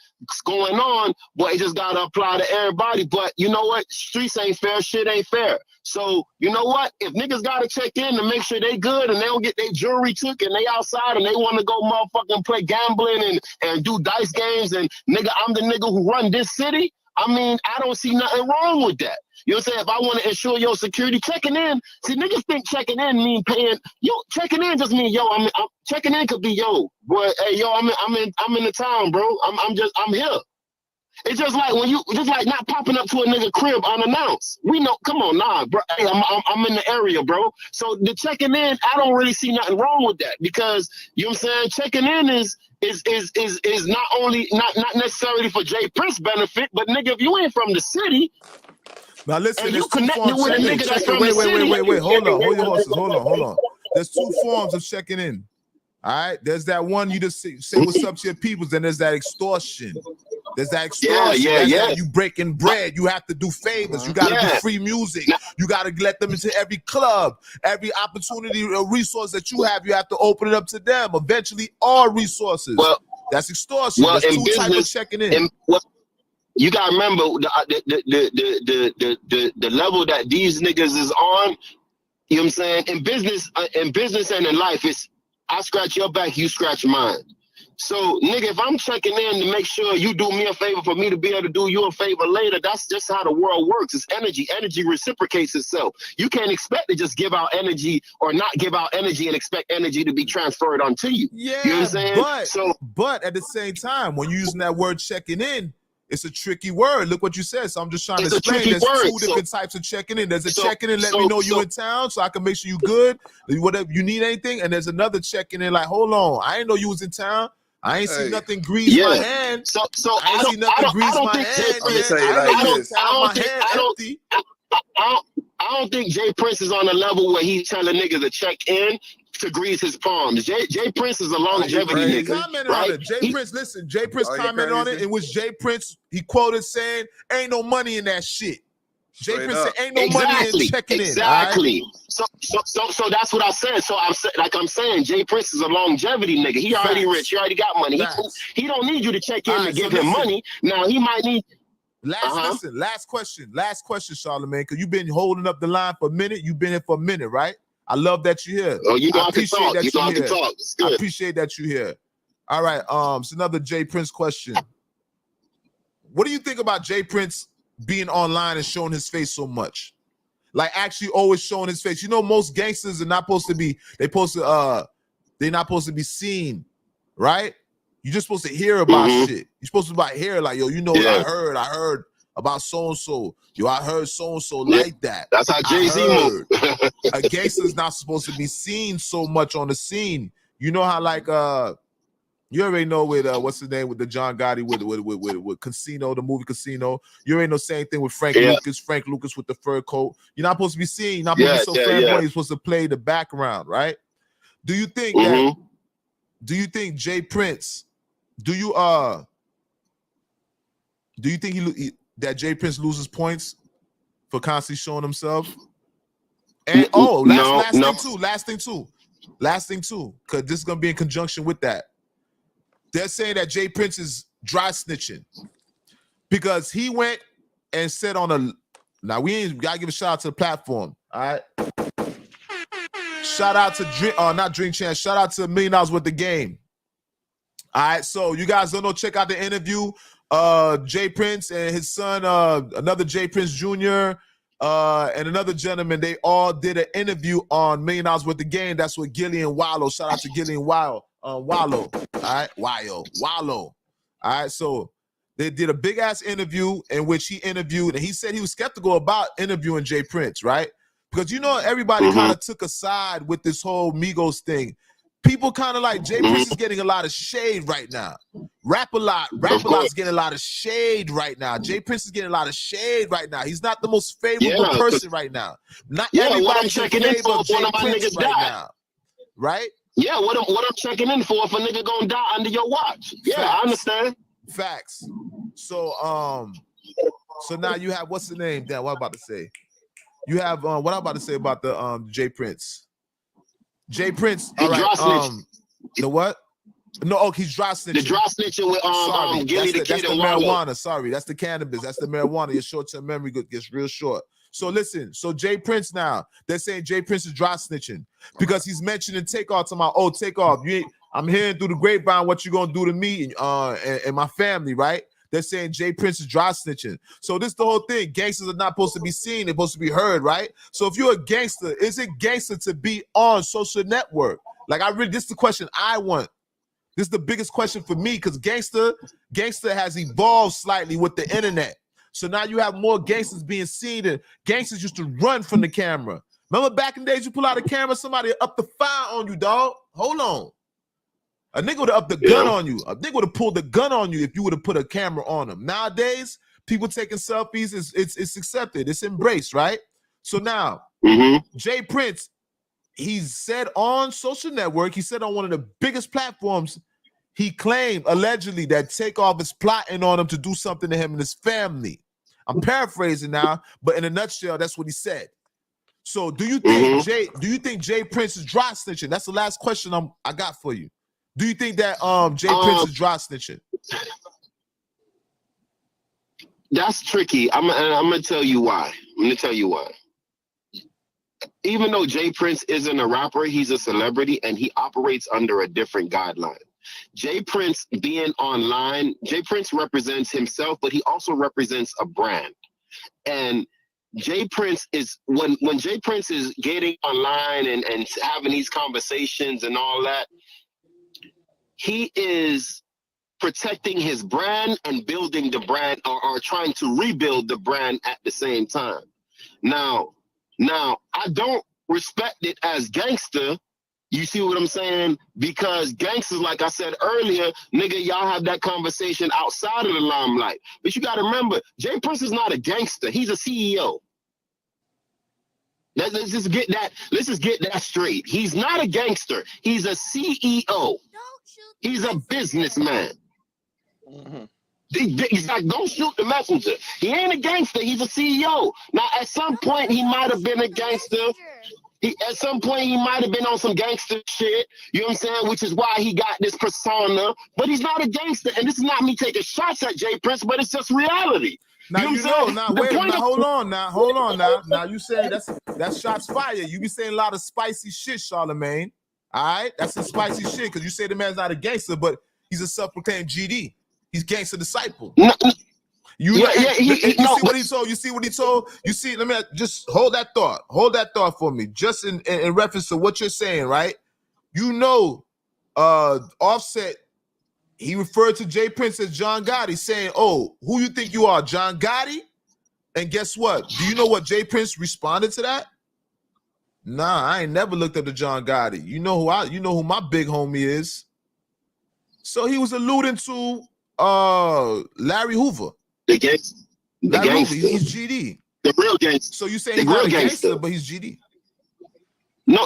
going on, boy, it just gotta apply to everybody. But you know what? Streets ain't fair, shit ain't fair. So you know what? If niggas gotta check in to make sure they good and they don't get their jewelry took and they outside and they want to go motherfucking play gambling and do dice games and nigga, I'm the nigga who run this city. I mean, I don't see nothing wrong with that. You know what I'm saying? If I want to ensure your security, checking in. See, niggas think checking in mean paying. Yo, checking in just mean, yo, I'm checking in could be, yo, boy, hey, yo, I'm in the town, bro. I'm here. It's just like not popping up to a nigga crib unannounced. We know, come on, nah, bro. Hey, I'm in the area, bro. So the checking in, I don't really see nothing wrong with that, because you know what I'm saying? Checking in is not necessarily for Jay Prince benefit, but nigga, if you ain't from the city. Now listen, and you connected with a nigga that's from the city. Wait, hold on. There's two forms of checking in. All right, there's that one you just say what's up to your peoples, then there's that extortion. That you breaking bread. You have to do favors. You got to do free music. You got to let them into every club, every opportunity or resource that you have. You have to open it up to them. Eventually, all resources. Well, that's extortion. There's two types of checking in. You gotta remember the level that these niggas is on. You know what I'm saying? In business and in life, it's I scratch your back, you scratch mine. So, nigga, if I'm checking in to make sure you do me a favor for me to be able to do you a favor later, that's just how the world works. It's energy. Energy reciprocates itself. You can't expect to just give out energy or not give out energy and expect energy to be transferred onto you. Yeah, you know what I'm saying? but at the same time, when you're using that word checking in, it's a tricky word. Look what you said. So I'm just trying to explain. There's two different types of checking in. There's a checking in, let me know you in town so I can make sure you good. Whatever you need anything. And there's another checking in like, hold on, I didn't know you was in town. I ain't see nothing grease my hand. So I ain't see nothing grease my hand. I don't think Jay Prince is on a level where he's telling niggas to check in to grease his palms. Jay Prince is a longevity nigga, right? Jay Prince commented on it. It was Jay Prince. He quoted saying, "Ain't no money in that shit." Jay Prince said, "Ain't no money in checking in." Exactly. So that's what I said. So I'm saying, Jay Prince is a longevity nigga. He already rich. He already got money. He don't need you to check in to give him money. Now he might need. Last question, Charlamagne, because you've been holding up the line for a minute. You've been here for a minute, right? I love that you're here. Oh, you know I appreciate that you're here. I appreciate that you're here. All right. It's another Jay Prince question. What do you think about Jay Prince being online and showing his face so much? Like actually always showing his face. You know, most gangsters are not supposed to be, they're not supposed to be seen, right? You're just supposed to hear about shit. You're supposed to hear like, yo, you know, I heard about so-and-so. Yo, I heard so-and-so like that. That's how Jay-Z moved. A gangster's not supposed to be seen so much on the scene. You know how like you already know with what's the name with the John Gotti with Casino, the movie Casino. You already know same thing with Frank Lucas with the fur coat. You're not supposed to be seen. You're not supposed to be so fanboy. You're supposed to play the background, right? Do you think that? Do you think Jay Prince? Do you think that Jay Prince loses points for constantly showing himself? And last thing too, because this is gonna be in conjunction with that. They're saying that Jay Prince is dry snitching because he went and said on a. Now we gotta give a shout out to the platform. All right. Shout out to not Drink Chance. Shout out to $1 million worth of game. All right, so you guys don't know, check out the interview. Jay Prince and his son, another Jay Prince Jr., and another gentleman, they all did an interview on $1 million worth of game. That's with Gillian Wallow. Shout out to Gillian Wallow. All right, Wallow. All right, so they did a big ass interview in which he interviewed, and he said he was skeptical about interviewing Jay Prince, right? Because you know everybody kind of took a side with this whole Migos thing. People kind of like Jay Prince is getting a lot of shade right now. Rap-A-Lot's getting a lot of shade right now. Jay Prince is getting a lot of shade right now. He's not the most favorable person right now. Not everybody's in favor of Jay Prince right now, right? Yeah, what I'm checking in for if a nigga gonna die under your watch. Yeah, I understand. Facts. So now you have what's the name? Damn, what I'm about to say. You have what I'm about to say about the Jay Prince. Jay Prince, all right. The what? No, he's dry snitching. The dry snitching with Gilly the Kid and marijuana. Sorry, that's the cannabis. That's the marijuana. Your short-term memory gets real short. So listen, so Jay Prince now, they're saying Jay Prince is dry snitching because he's mentioning Takeoff to my Takeoff. I'm hearing through the grapevine what you're gonna do to me and my family, right? They're saying Jay Prince is dry snitching. So this is the whole thing. Gangsters are not supposed to be seen. They're supposed to be heard, right? So if you're a gangster, is it gangster to be on social network? Like this is the question I want. This is the biggest question for me because gangster has evolved slightly with the internet. So now you have more gangsters being seen. And gangsters used to run from the camera. Remember back in the days, you pull out a camera, somebody up the fire on you, dog. Hold on. A nigga would have upped the gun on you. A nigga would have pulled the gun on you if you would have put a camera on him. Nowadays, people taking selfies, it's accepted. It's embraced, right? So now, Jay Prince, he said on social network, he said on one of the biggest platforms, he claimed allegedly that Takeoff is plotting on him to do something to him and his family. I'm paraphrasing now, but in a nutshell, that's what he said. So do you think Jay Prince is dry snitching? That's the last question I got for you. Do you think that Jay Prince is dry snitching? That's tricky. I'm gonna tell you why. Even though Jay Prince isn't a rapper, he's a celebrity and he operates under a different guideline. Jay Prince being online, Jay Prince represents himself, but he also represents a brand. And Jay Prince is when Jay Prince is getting online and having these conversations and all that, he is protecting his brand and building the brand or trying to rebuild the brand at the same time. Now I don't respect it as gangster. You see what I'm saying? Because gangsters, like I said earlier, nigga, y'all have that conversation outside of the limelight. But you got to remember, Jay Prince is not a gangster. He's a CEO. Let's just get that straight. He's not a gangster. He's a CEO. He's a businessman. Mhm. He's like, don't shoot the messenger. He ain't a gangster. He's a CEO. Now, at some point, he might have been a gangster. At some point, he might have been on some gangster shit, you know what I'm saying? Which is why he got this persona. But he's not a gangster. And this is not me taking shots at Jay Prince, but it's just reality. Now you know, hold on now. Now you saying that's shots fired. You be saying a lot of spicy shit, Charlemagne. All right, that's some spicy shit because you say the man's not a gangster, but he's a self-proclaimed GD. He's gangster disciple. You see what he told? You see what he told? You see, let me just hold that thought. Hold that thought for me. Just in reference to what you're saying, right? You know, Offset, he referred to Jay Prince as John Gotti, saying, "Oh, who you think you are, John Gotti?" And guess what? Do you know what Jay Prince responded to that? Nah, I ain't never looked up to John Gotti. You know who my big homie is. So he was alluding to Larry Hoover. The gangster. Larry Hoover, he's GD. The real gangster. So you saying he's not a gangster, but he's GD? No,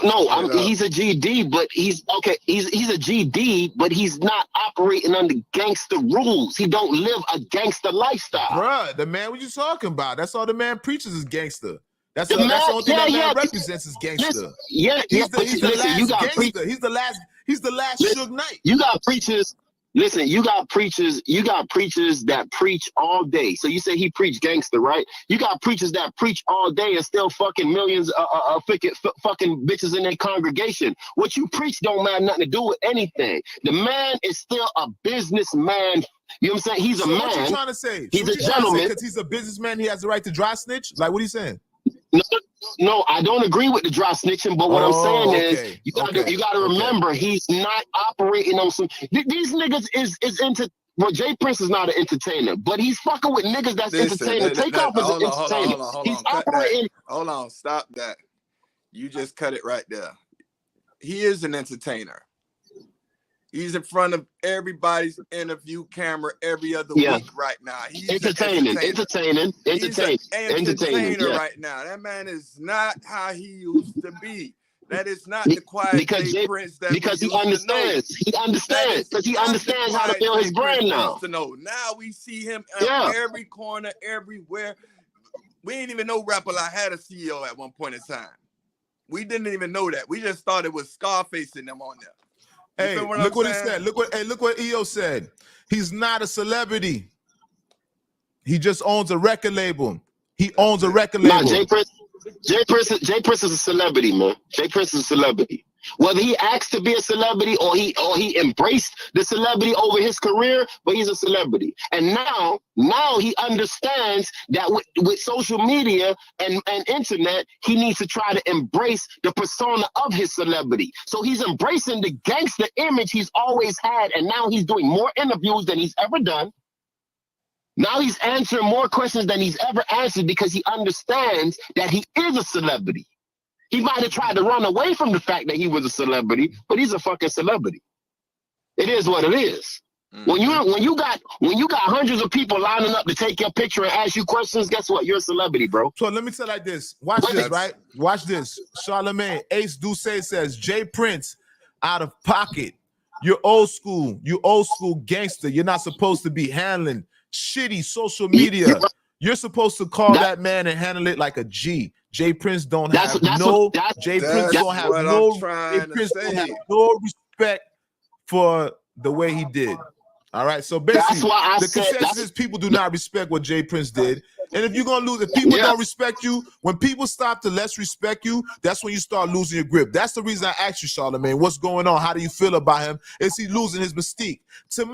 he's a GD, but he's okay. He's a GD, but he's not operating under gangster rules. He don't live a gangster lifestyle. Bruh, the man, what you talking about? That's all the man preaches is gangster. That's the only thing that man represents is gangster. He's the last gangster. He's the last Suge Knight. You got preachers. Listen, you got preachers that preach all day. So you say he preached gangster, right? You got preachers that preach all day and still fucking millions of fucking bitches in their congregation. What you preach don't have nothing to do with anything. The man is still a businessman. You know what I'm saying? He's a man. What you trying to say? He's a gentleman. Because he's a businessman, he has the right to dry snitch? Like, what are you saying? No, I don't agree with the dry snitching, but what I'm saying is you gotta remember he's not operating on some. These niggas is into. Well, Jay Prince is not an entertainer, but he's fucking with niggas that's entertaining. Takeoff is an entertainer. He's operating. Hold on, stop that. You just cut it right there. He is an entertainer. He's in front of everybody's interview camera every other week right now. He's entertaining right now. That man is not how he used to be. That is not the quiet Jay Prince that because he understands. He understands because he understands how to build his brand now. Now we see him at every corner, everywhere. We didn't even know Rapper La had a CEO at one point in time. We didn't even know that. We just thought it was Scarface and them on there. Hey, look what he said. Look what EO said. He's not a celebrity. He just owns a record label. He owns a record label. Jay Prince is a celebrity, man. Jay Prince is a celebrity. Whether he asked to be a celebrity or he embraced the celebrity over his career, but he's a celebrity. And now he understands that with social media and internet, he needs to try to embrace the persona of his celebrity. So he's embracing the gangster image he's always had, and now he's doing more interviews than he's ever done. Now he's answering more questions than he's ever answered because he understands that he is a celebrity. He might have tried to run away from the fact that he was a celebrity, but he's a fucking celebrity. It is what it is. Mm-hmm. When you got hundreds of people lining up to take your picture and ask you questions, guess what? You're a celebrity, bro. So let me tell you like this. Watch this, right? Watch this. Charlemagne, Ace Duce says, Jay Prince, out of pocket. You're old school. You old school gangster. You're not supposed to be handling shitty social media. You're supposed to call that man and handle it like a G. Jay Prince don't have no respect for the way he did. All right, so basically, that's why I the said consensus is people do not respect what Jay Prince did. And if you're going to lose, if people don't respect you, when people stop to less respect you, that's when you start losing your grip. That's the reason I asked you, Charlamagne, what's going on? How do you feel about him? Is he losing his mystique? To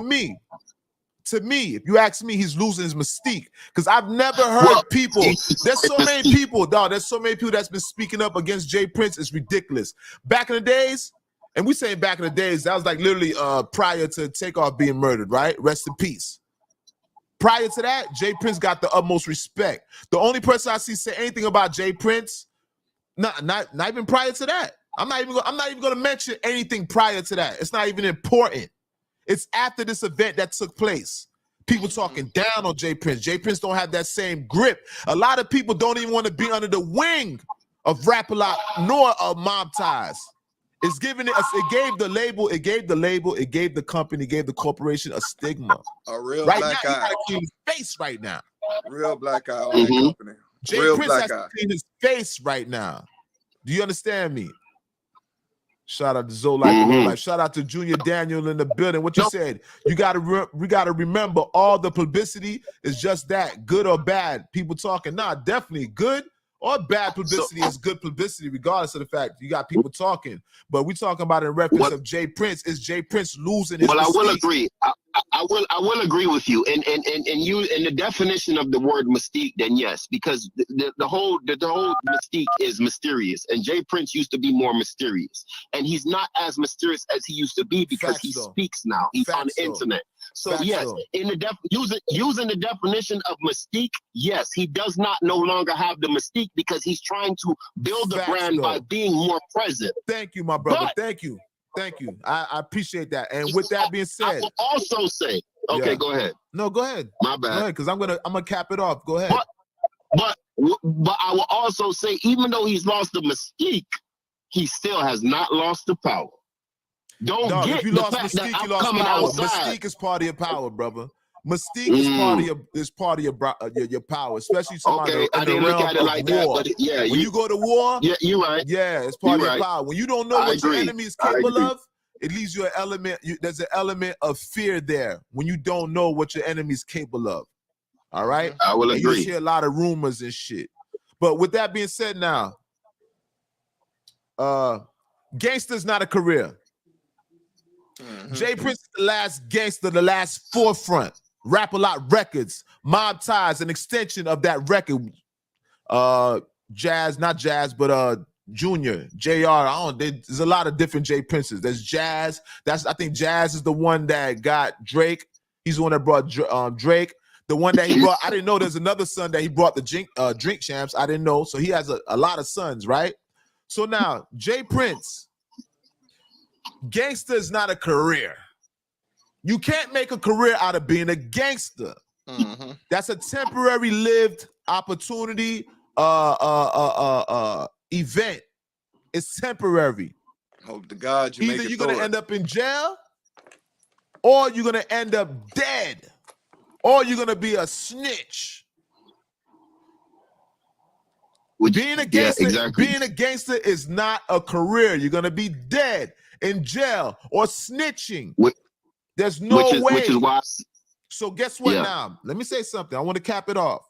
me, if you ask me, he's losing his mystique. Because I've never heard people, there's so many people, dog, there's so many people that's been speaking up against Jay Prince. It's ridiculous. Back in the days, and we saying back in the days, that was like literally prior to Takeoff being murdered, right? Rest in peace. Prior to that, Jay Prince got the utmost respect. The only person I see say anything about Jay Prince, not even prior to that. I'm not even going to mention anything prior to that. It's not even important. It's after this event that took place. People talking down on Jay Prince. Jay Prince don't have that same grip. A lot of people don't even want to be under the wing of Rap-A-Lot nor of Mob Ties. It's giving it. It gave the label. It gave the company. It gave the corporation a stigma. A real right black now, eye. he got to clean his face right now. Real black eye on that company. Jay Real Prince black has eye. to clean his face right now. Do you understand me? Shout out to Zoe Life. Shout out to Junior Daniel in the building. What you said? We gotta remember all the publicity is just that, good or bad. People talking, definitely good or bad publicity is good publicity, regardless of the fact you got people talking. But we talking about in reference of Jay Prince. Is Jay Prince losing his? Well, I will mystique? agree. I will agree with you. And you in the definition of the word mystique, then yes, because the whole mystique is mysterious, and Jay Prince used to be more mysterious, and he's not as mysterious as he used to be because he speaks now. He's on the internet. So yes, in the using the definition of mystique, yes, he does not no longer have the mystique because he's trying to build the brand by being more present. Thank you, my brother. Thank you. I appreciate that. And with that being said, I will also say, go ahead. No, go ahead. My bad. Go ahead, because I'm gonna cap it off. Go ahead. But I will also say, even though he's lost the mystique, he still has not lost the power. If you lost mystique, you lost power. Mystique is part of your power, brother. Mystique is part of your power, especially in the realm of like war. That, when you go to war, you're right. Yeah, it's part of your power. When you don't know what your enemy is capable of, it leaves you an element. There's an element of fear there when you don't know what your enemy is capable of. All right, I will agree. You hear a lot of rumors and shit. But with that being said, now, gangster's not a career. Jay Prince is the last gangster, the last forefront. Rap-A-Lot Records, Mob Ties, an extension of that record. Not Jazz, but Junior, JR. There's a lot of different Jay Princes. There's Jazz. I think Jazz is the one that got Drake. He's the one that brought Drake. The one that he brought, I didn't know there's another son that he brought the Drink Champs. I didn't know. So he has a lot of sons, right? So now, Jay Prince, gangster is not a career. You can't make a career out of being a gangster. That's a temporary lived opportunity event. It's temporary. Hope to God you either you're gonna end up in jail, or you're gonna end up dead, or you're gonna be a snitch. Being a gangster is not a career. You're gonna be dead, in jail, or snitching. There's no way. Which is why. So guess what now? Let me say something. I want to cap it off.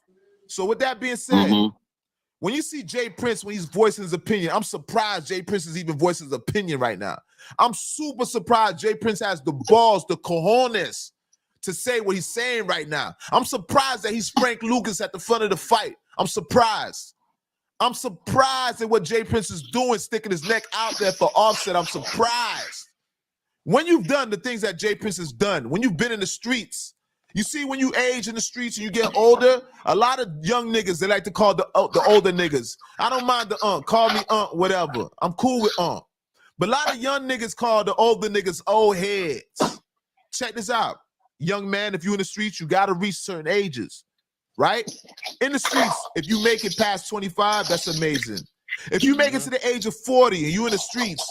So with that being said, when you see Jay Prince, when he's voicing his opinion, I'm surprised Jay Prince is even voicing his opinion right now. I'm super surprised Jay Prince has the balls, the cojones to say what he's saying right now. I'm surprised that he's Frank Lucas at the front of the fight. I'm surprised. I'm surprised at what Jay Prince is doing, sticking his neck out there for Offset. I'm surprised. When you've done the things that Jay Prince has done, when you've been in the streets, you see when you age in the streets and you get older, a lot of young niggas, they like to call the older niggas. I don't mind the call me whatever. I'm cool with But a lot of young niggas call the older niggas old heads. Check this out. Young man, if you're in the streets, you got to reach certain ages, right? In the streets, if you make it past 25, that's amazing. If you make it to the age of 40 and you in the streets,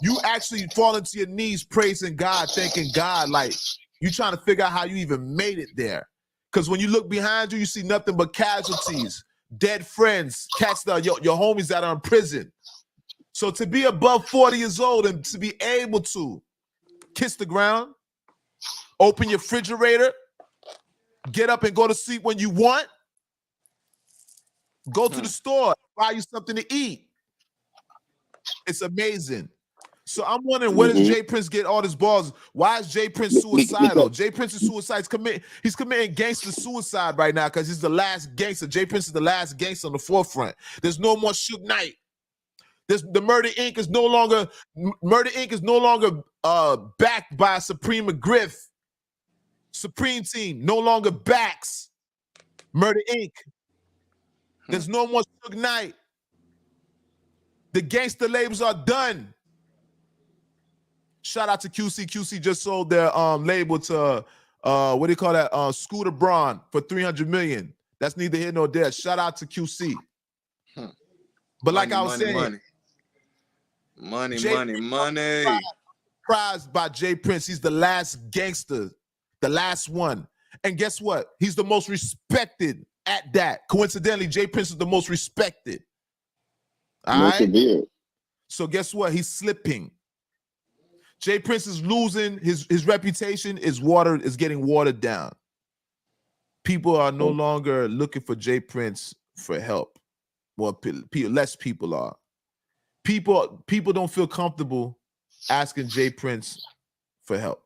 you actually fall into your knees praising God, thanking God, like you trying to figure out how you even made it there. Because when you look behind you, you see nothing but casualties, dead friends, cats that your homies that are in prison. So to be above 40 years old and to be able to kiss the ground, open your refrigerator, get up and go to sleep when you want, go to the store, buy you something to eat. It's amazing. So I'm wondering, where does Jay Prince get all his balls? Why is Jay Prince suicidal? Jay Prince is suicide. He's committing gangster suicide right now because he's the last gangster. Jay Prince is the last gangster on the forefront. There's no more Suge Knight. The Murder Inc. is no longer backed by Supreme McGriff. Supreme Team no longer backs Murder Inc. There's no more Suge Knight. The gangster labels are done. Shout out to QC. QC just sold their label to what do you call that? Scooter Braun for $300 million. That's neither here nor there. Shout out to QC. But like I was saying, money. Prized by Jay Prince. He's the last gangster, the last one. And guess what? He's the most respected at that. Coincidentally, Jay Prince is the most respected. All right? So guess what? He's slipping. Jay Prince is losing his reputation. Is getting watered down. People are no longer looking for Jay Prince for help. Well, less people are. People don't feel comfortable asking Jay Prince for help.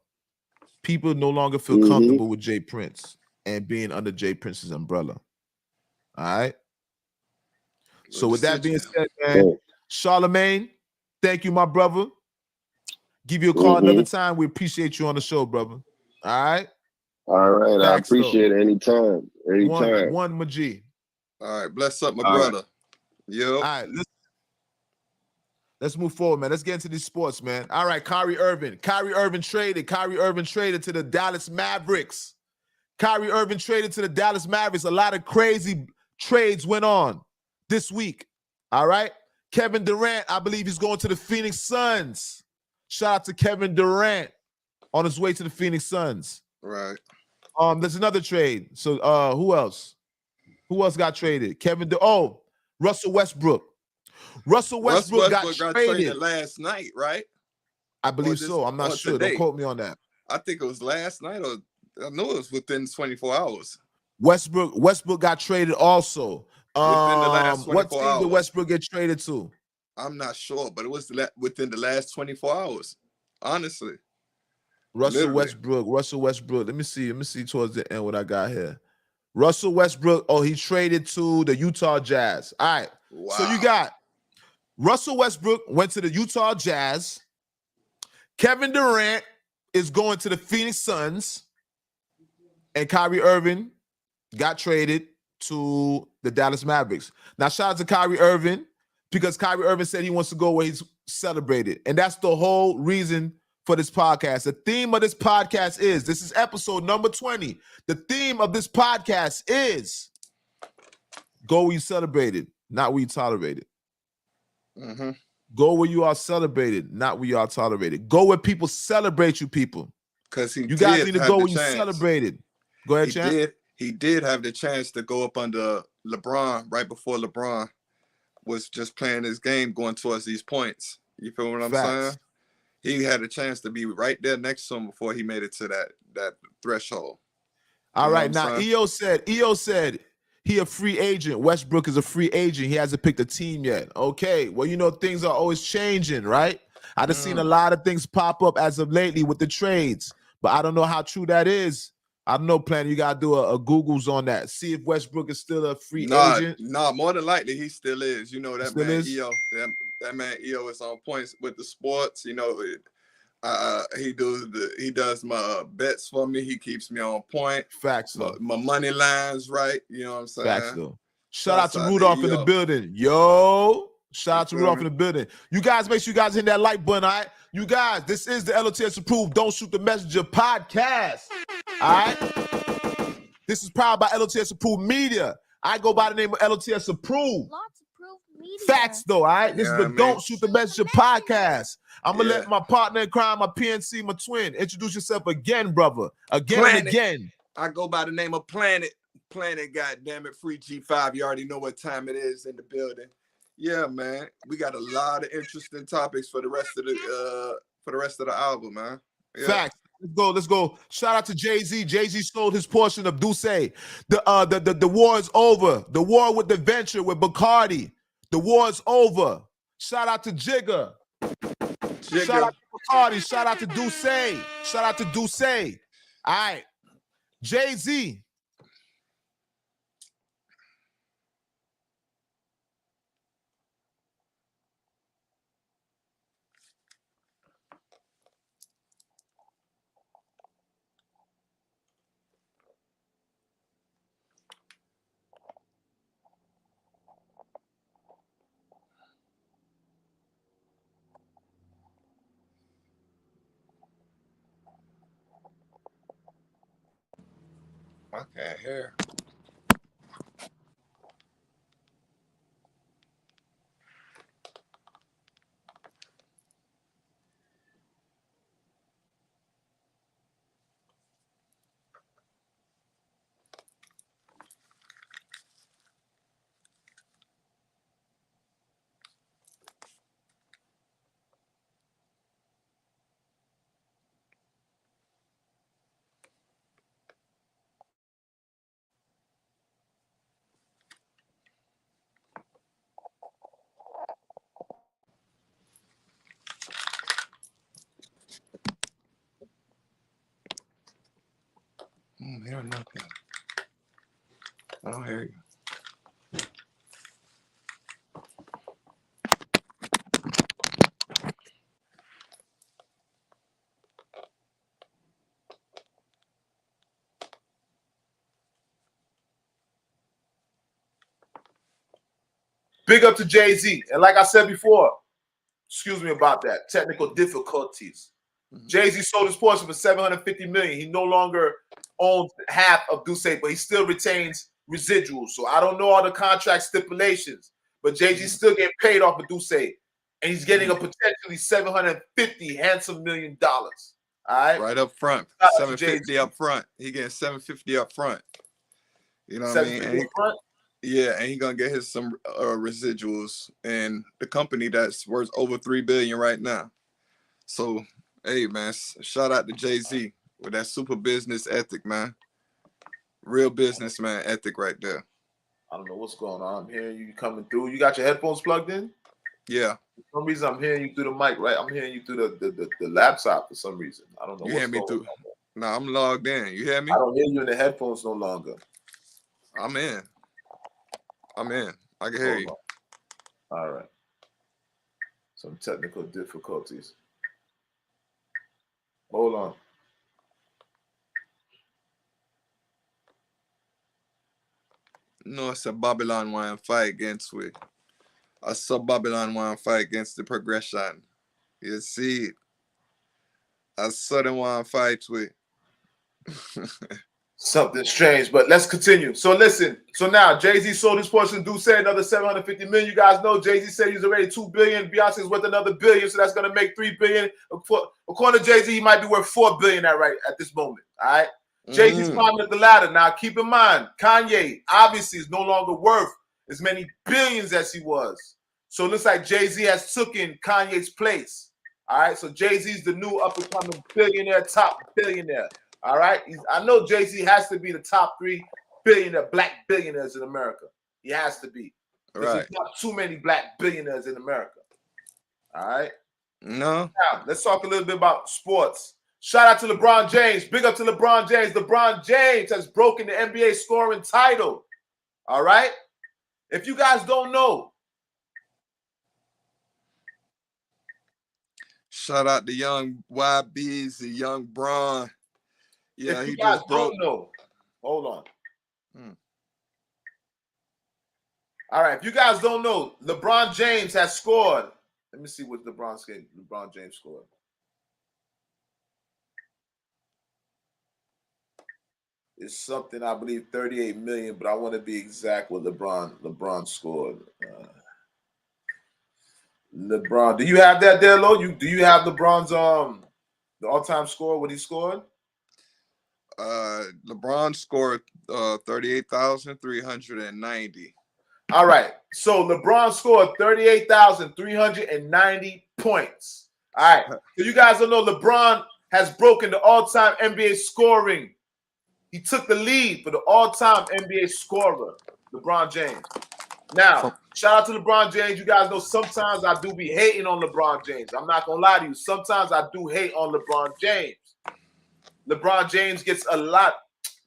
People no longer feel comfortable with Jay Prince and being under Jay Prince's umbrella. All right. So with that being said, man, Charlemagne, thank you, my brother. Give you a call another time. We appreciate you on the show, brother. All right. All right. I appreciate it anytime. One Maji. All right. Bless up, my brother. Yo. All right. Let's move forward, man. Let's get into these sports, man. All right. Kyrie Irving traded to the Dallas Mavericks. Kyrie Irving traded to the Dallas Mavericks. A lot of crazy trades went on this week. All right. Kevin Durant, I believe he's going to the Phoenix Suns. Shout out to Kevin Durant on his way to the Phoenix Suns. Right. There's another trade. So who else? Who else got traded? Russell Westbrook. Russell Westbrook got traded last night, right? I believe so. I'm not sure. Today. Don't quote me on that. I think it was last night, or I know it was within 24 hours. Westbrook got traded also. Within the last 24 what team hours. did Westbrook get traded to? I'm not sure, but it was within the last 24 hours. Honestly. Russell Westbrook. Let me see towards the end what I got here. Russell Westbrook. Oh, he traded to the Utah Jazz. All right. Wow. So you got Russell Westbrook went to the Utah Jazz. Kevin Durant is going to the Phoenix Suns. And Kyrie Irving got traded to the Dallas Mavericks. Now, shout out to Kyrie Irving, because Kyrie Irving said he wants to go where he's celebrated. And that's the whole reason for this podcast. The theme of this podcast this is episode number 20. The theme of this podcast is go where you celebrated, not where you tolerated. Go where you are celebrated, not where you are tolerated. Go where people celebrate you, people. Because you guys need to go where you celebrated. Go ahead, champ. He did have the chance to go up under LeBron right before LeBron was just playing his game, going towards these points. You feel what I'm saying? He had a chance to be right there next to him before he made it to that threshold. All right, now EO said he a free agent. Westbrook is a free agent. He hasn't picked a team yet. Okay, well, things are always changing, right? I've seen a lot of things pop up as of lately with the trades, but I don't know how true that is. I don't know, Plan. You got to do a Googles on that. See if Westbrook is still a free agent. No, more than likely he still is. That man is? EO. That man EO is on points with the sports. He does my bets for me. He keeps me on point. Facts, though. My money lines right. You know what I'm saying? Facts, though. Shout out to Rudolph in the building. Yo. Shout out to Rudolph in the building. You guys, make sure you guys hit that like button, all right? You guys, this is the L.O.T.S approved Don't Shoot the Messenger podcast. All right? This is powered by L.O.T.S approved media. I go by the name of L.O.T.S approved. Lots approved media. Facts, though, all right? This is the Don't Shoot the Messenger podcast. I'm going to let my partner in crime, my PNC, my twin, introduce yourself again, brother. Again and again. I go by the name of Planet. Planet, goddammit, free G5. You already know what time it is in the building. Yeah, man. We got a lot of interesting topics for the rest of the album, man. Yeah. Facts. Let's go. Shout out to Jay-Z. Jay-Z sold his portion of Douce. The war is over. The war with the venture with Bacardi. The war is over. Shout out to Jigga. Shout out to Bacardi. Shout out to Douce. Shout out to Douce. All right. Jay-Z. I can't hear. Hear nothing. I don't hear you. Big up to Jay-Z. And like I said before, excuse me about that, technical difficulties. Jay-Z sold his portion for $750 million. He no longer owns half of Douce, but he still retains residuals. So I don't know all the contract stipulations, but Jay-Z still getting paid off of Douce, and he's getting a potentially $750 handsome million. All right, right up front, $750 up front. He getting $750 up front. You know what I mean? And and he gonna get his some residuals in the company that's worth over $3 billion right now. So hey man, shout out to Jay-Z with that super business ethic, man. Real businessman ethic right there. I don't know what's going on. I'm hearing you coming through. You got your headphones plugged in? Yeah. For some reason, I'm hearing you through the mic, right? I'm hearing you through the laptop for some reason. I don't know. You hear me through? No, I'm logged in. You hear me? I don't hear you in the headphones no longer. I'm in. I can hear you. All right. Some technical difficulties. Hold on. No, it's a Babylon want to fight against we. I saw Babylon want to fight against the progression. You see it. I saw them want to fight with. Something strange, but let's continue. So listen. So now Jay-Z sold his portion. Douce another $750 million. You guys know Jay-Z said he's already $2 billion. Beyonce's worth another $1 billion, so that's gonna make $3 billion. According to Jay-Z, he might be worth $4 billion at this moment. All right. Jay-Z's climbing up the ladder. Now keep in mind, Kanye obviously is no longer worth as many billions as he was. So it looks like Jay-Z has taken Kanye's place. All right. So Jay-Z's the new up-and-coming billionaire, top billionaire. All right. I know Jay-Z has to be the top 3 black billionaires in America. He has to be. Because there's not too many black billionaires in America. All right. No. Now, let's talk a little bit about sports. Shout out to LeBron James. Big up to LeBron James. LeBron James has broken the NBA scoring title. All right. If you guys don't know. Shout out to young YBs and young Bron. Yeah, if you guys don't know. Hold on. All right. If you guys don't know, LeBron James has scored. Let me see what LeBron James scored. It's something, I believe, 38 million, but I want to be exact what LeBron scored. LeBron, do you have that there, Lo? Do you have LeBron's the all-time score, what he scored? LeBron scored 38,390. All right. So LeBron scored 38,390 points. All right. So you guys don't know LeBron has broken the all-time NBA scoring. He took the lead for the all-time NBA scorer, LeBron James. Now, shout out to LeBron James. You guys know sometimes I do be hating on LeBron James. I'm not going to lie to you. Sometimes I do hate on LeBron James. LeBron James gets a lot.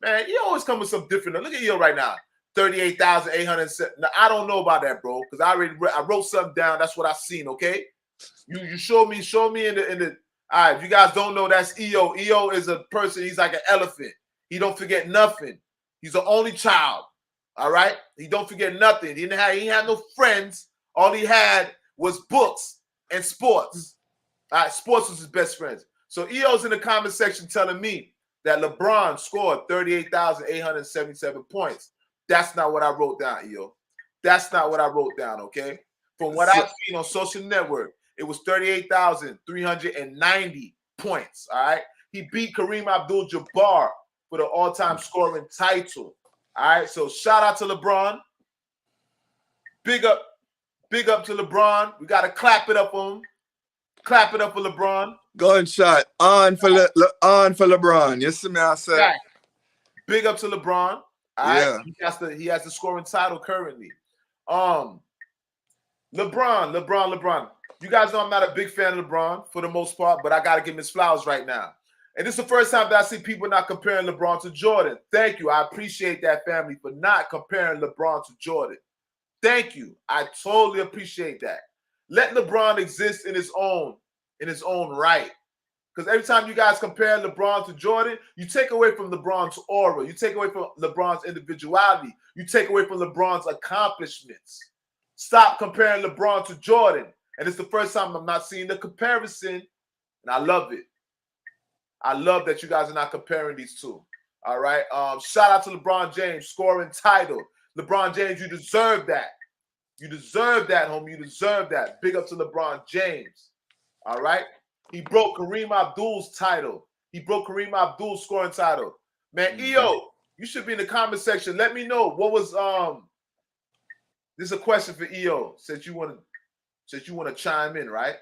Man, he always come with some different. Look at you right now. 38,807. Now, I don't know about that, bro, because I wrote something down. That's what I seen, okay? You show me in the all right, if you guys don't know, that's EO. EO is a person, he's like an elephant. He don't forget nothing. He's the only child. All right? He don't forget nothing. He had no friends. All he had was books and sports. All right, sports was his best friends. So EO's in the comment section telling me that LeBron scored 38,877 points. That's not what I wrote down, EO. That's not what I wrote down, okay? From what I've seen on social network, it was 38,390 points, all right? He beat Kareem Abdul-Jabbar for the all-time scoring title, all right? So shout out to LeBron. Big up to LeBron. We got to clap it up for him. Clap it up for LeBron. Gunshot on for LeBron. Yes, sir, I said. Right. Big up to LeBron. Yeah. He has the scoring title currently. LeBron. You guys know I'm not a big fan of LeBron for the most part, but I got to give him his flowers right now. And this is the first time that I see people not comparing LeBron to Jordan. Thank you. I appreciate that, family, for not comparing LeBron to Jordan. Thank you. I totally appreciate that. Let LeBron exist in his own right. Because every time you guys compare LeBron to Jordan, you take away from LeBron's aura. You take away from LeBron's individuality. You take away from LeBron's accomplishments. Stop comparing LeBron to Jordan. And it's the first time I'm not seeing the comparison. And I love it. I love that you guys are not comparing these two. All right. Shout out to LeBron James, scoring title. LeBron James, you deserve that. You deserve that, homie. You deserve that. Big up to LeBron James. All right. He broke Kareem Abdul's title. He broke Kareem Abdul's scoring title. Man, EO, you should be in the comment section. Let me know what was this is a question for EO, since you want to chime in, right?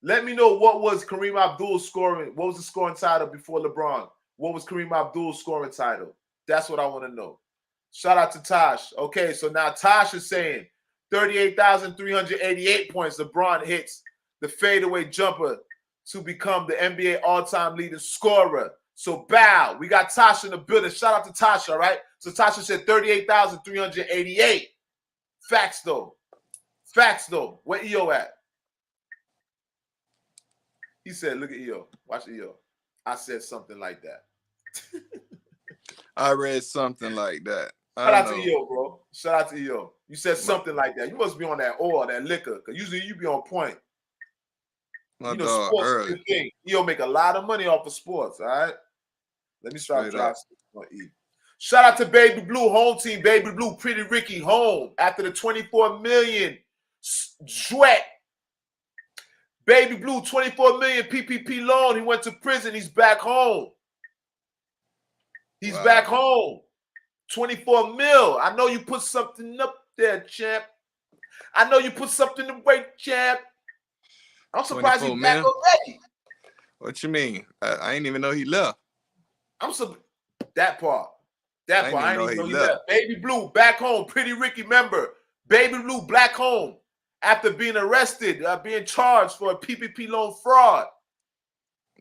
Let me know what was Kareem Abdul's scoring. What was the scoring title before LeBron? What was Kareem Abdul's scoring title? That's what I want to know. Shout out to Tosh. Okay, so now Tosh is saying 38,388 points. LeBron hits the fadeaway jumper to become the NBA all-time leading scorer. So bow. We got Tasha in the building. Shout out to Tasha, all right? So Tasha said 38,388. Facts, though. Where EO at? He said, look at EO. Watch EO. I said something like that. I read something like that. Shout out to EO, bro. Shout out to EO. You said something like that. You must be on that oil, that liquor, because usually you be on point. You know, sports is a thing. EO make a lot of money off of sports, all right? Let me start driving on E. Shout out to Baby Blue, home team. Baby Blue, Pretty Ricky, home after the 24 million sweat. Baby Blue, 24 million PPP loan. He went to prison. He's back home. He's back home. 24 mil. I know you put something up there, champ. I know you put something away, champ. I'm surprised he's back already. What you mean? I didn't even know he left. That part. I didn't even know he left. Baby Blue, back home. Pretty Ricky member. Baby Blue, back home. After being arrested, being charged for a PPP loan fraud.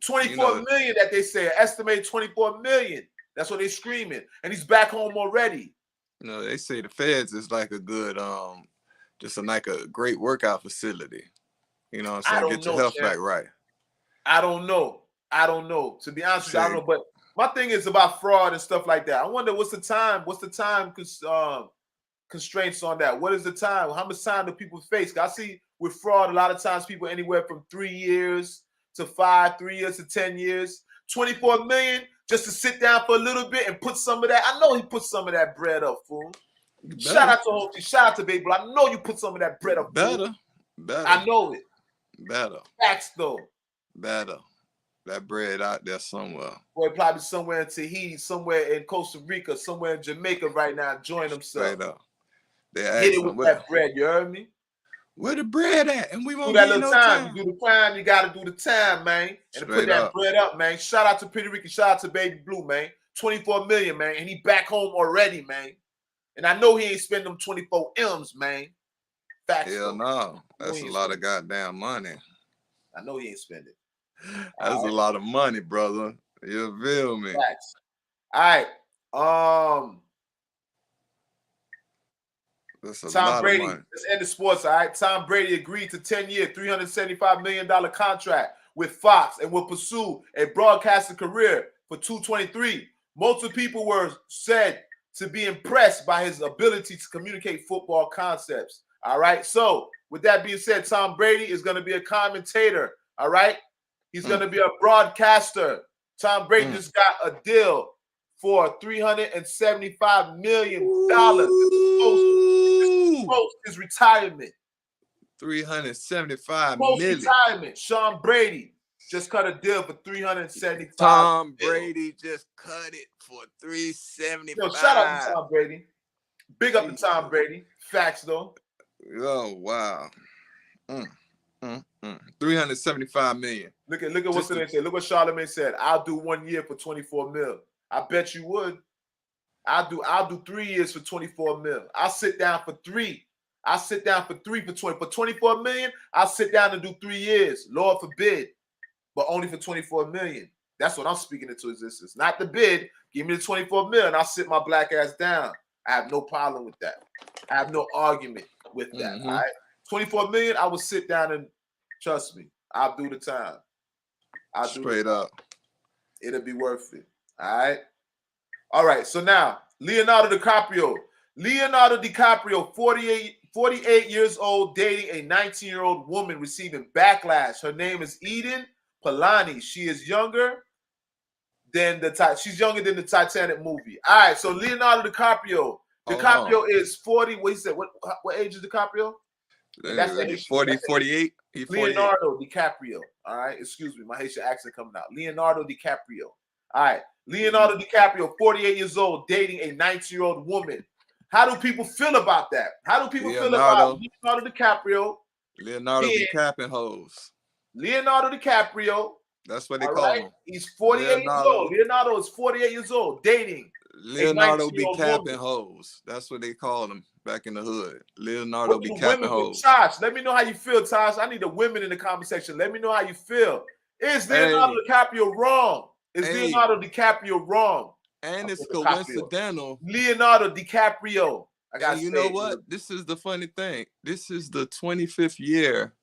24 million that they say. Estimated 24 million. That's what they're screaming. And he's back home already. You know, they say the feds is like a good, like a great workout facility. You know what I'm saying? Get your health back right. I don't know. To be honest with you, I don't know. But my thing is about fraud and stuff like that. I wonder what's the time constraints on that? What is the time? How much time do people face? I see with fraud, a lot of times people anywhere from 3 years to 5, 3 years to 10 years. 24 million just to sit down for a little bit and put some of that. I know he put some of that bread up, fool. Shout out to Hopey. Shout out to Baby. I know you put some of that bread up. Better. I know it. Better. Facts, though. Better. That bread out there somewhere. Boy, probably somewhere in Tahiti, somewhere in Costa Rica, somewhere in Jamaica right now, enjoying himself. Straight up. Hit it with that bread, you heard me? Where the bread at? And we Do won't that get little no time. time. You do the crime, you got to do the time, man. And to put Straight that up. bread up, man. Shout out to Pretty Ricky. Shout out to Baby Blue, man. 24 million, man. And he back home already, man. And I know he ain't spend them 24 M's, man. Facts. Hell though. no. That's a lot of goddamn money. I know he ain't spend it. That's a lot of money, brother. You feel me? Facts. All right. That's a Tom lot Brady. of money. Let's end the sports, all right? Tom Brady agreed to 10-year, $375 million contract with Fox and will pursue a broadcasting career for 223. Multiple people were said to be impressed by his ability to communicate football concepts. All right. So, with that being said, Tom Brady is going to be a commentator. All right. He's going to be a broadcaster. Tom Brady just got a deal for $375 million post his retirement. 375 post million. retirement. Sean Brady just cut a deal for 375. Tom Brady just cut it for 375. Yo, shout out to Tom Brady. Big up to Tom Brady. Facts though. Oh wow. 375 million. Look at what they said. Look what Charlamagne said. I'll do 1 year for 24 mil. I bet you would. I'll do 3 years for 24 mil. I'll sit down for 3. I'll sit down for 3 for 20. For 24 million, I'll sit down and do 3 years. Lord forbid. But only for 24 million. That's what I'm speaking into existence. Not the bid. Give me the 24 million. I'll sit my black ass down. I have no problem with that. I have no argument with that. All right. 24 million, I will sit down and trust me. I'll do the time. Straight up. It'll be worth it. All right. All right. So now, Leonardo DiCaprio. Leonardo DiCaprio, 48 years old, dating a 19-year-old woman, receiving backlash. Her name is Eden Polani. She is younger than the Titanic movie. All right. So Leonardo DiCaprio. DiCaprio is 40. What he said? What age is DiCaprio? That's the 48. Leonardo DiCaprio. All right. Excuse me. My Haitian accent coming out. Leonardo DiCaprio. All right. Leonardo DiCaprio, 48 years old, dating a 19-year-old woman. How do people feel about that? How do people feel about Leonardo DiCaprio? Leonardo be capping hoes. Leonardo DiCaprio. That's what they call him. He's 48 years old. Leonardo is 48 years old, dating. Leonardo be capping hoes. That's what they call him back in the hood. Leonardo be capping hoes. Tosh, let me know how you feel, Tosh. I need the women in the comment section. Let me know how you feel. Is Leonardo DiCaprio wrong? Is Leonardo DiCaprio wrong? And it's coincidental. Leonardo DiCaprio. And you know what? This is the funny thing. This is the 25th year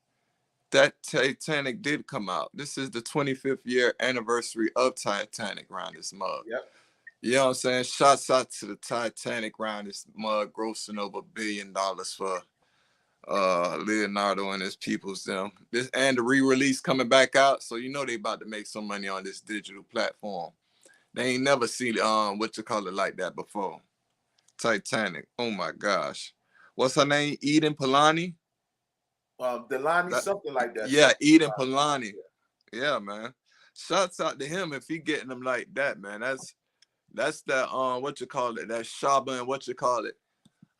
that Titanic did come out. This is the 25th year anniversary of Titanic around this mug. Yep. You know what I'm saying? Shouts out to the Titanic around this mug, grossing over $1 billion for Leonardo and his peoples. This and the re-release coming back out, so you know they about to make some money on this digital platform. They ain't never seen like that before. Titanic. Oh my gosh. What's her name? Eden Polani? Delani, something like that. Yeah, Eden Polani. Yeah, man. Shouts out to him if he getting them like that, man. That's that that Shaba and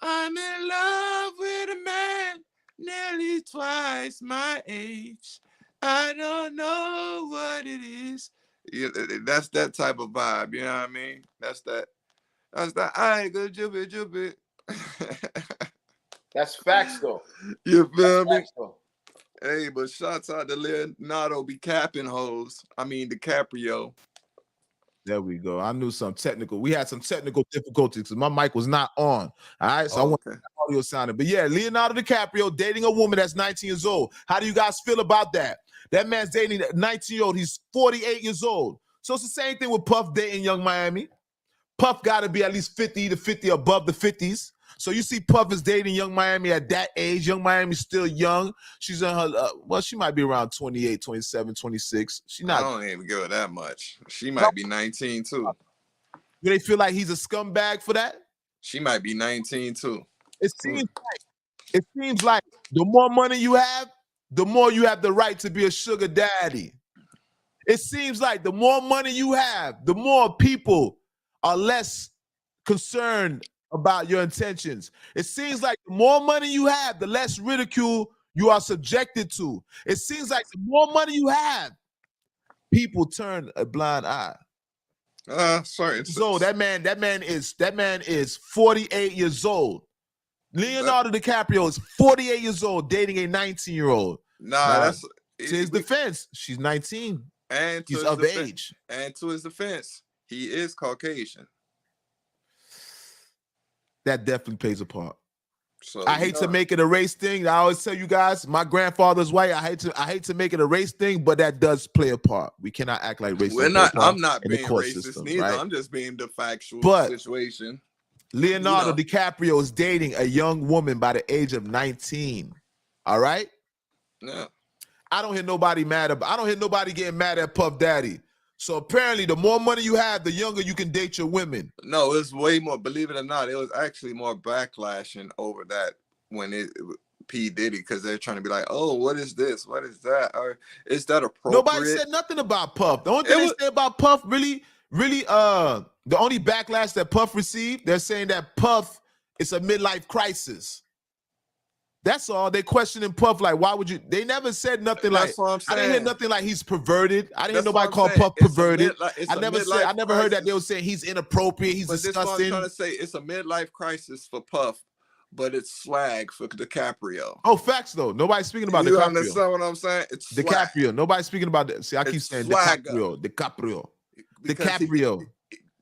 I'm in love with a man nearly twice my age. I don't know what it is. Yeah, that's that type of vibe, you know what I mean? That's that I go jubbit. That's facts though. You feel me? Hey, but shouts out to Leonardo be capping hoes. I mean DiCaprio. There we go. I knew some technical. We had some technical difficulties because my mic was not on. All right. So I want the audio sounding. But yeah, Leonardo DiCaprio dating a woman that's 19 years old. How do you guys feel about that? That man's dating a 19-year-old. He's 48 years old. So it's the same thing with Puff dating Young Miami. Puff got to be at least 50 to 50 above the 50s. So you see Puff is dating Young Miami at that age. Young Miami's still young. She's in her, she might be around 28, 27, 26. She not. I don't even give her that much. She might be 19 too. Do they feel like he's a scumbag for that? She might be 19 too. It seems like the more money you have, the more you have the right to be a sugar daddy. It seems like the more money you have, the more people are less concerned about your intentions. It seems like the more money you have, the less ridicule You are subjected to. It seems like the more money you have, people turn a blind eye. Sorry. So that man is 48 years old. Leonardo DiCaprio is 48 years old, dating a 19-year-old. Nah, that's to his defense. She's 19. And he's of age. And to his defense, he is Caucasian. That definitely plays a part. So I hate to make it a race thing. I always tell you guys, my grandfather's white. I hate to make it a race thing, but that does play a part. We cannot act like race. I'm not being racist system, neither. Right? I'm just being the factual situation. Leonardo DiCaprio is dating a young woman by the age of 19. All right. Yeah. I don't hear nobody getting mad at Puff Daddy. So apparently, the more money you have, the younger you can date your women. No, it's way more. Believe it or not, it was actually more backlashing over that when P. Diddy, because they're trying to be like, oh, what is this? What is that? Or is that appropriate? Nobody said nothing about Puff. The only thing they said about Puff, really, the only backlash that Puff received, they're saying that Puff is a midlife crisis. That's all. They questioning Puff like, why would you? They never said nothing like. I didn't hear nothing like he's perverted. I didn't hear nobody call Puff perverted. I never heard that they were saying he's inappropriate. He's disgusting. That's what I'm trying to say. It's a midlife crisis for Puff, but it's swag for DiCaprio. Oh, facts though. Nobody's speaking about DiCaprio. You understand what I'm saying? It's swag. DiCaprio. Nobody's speaking about that. See, I keep saying DiCaprio.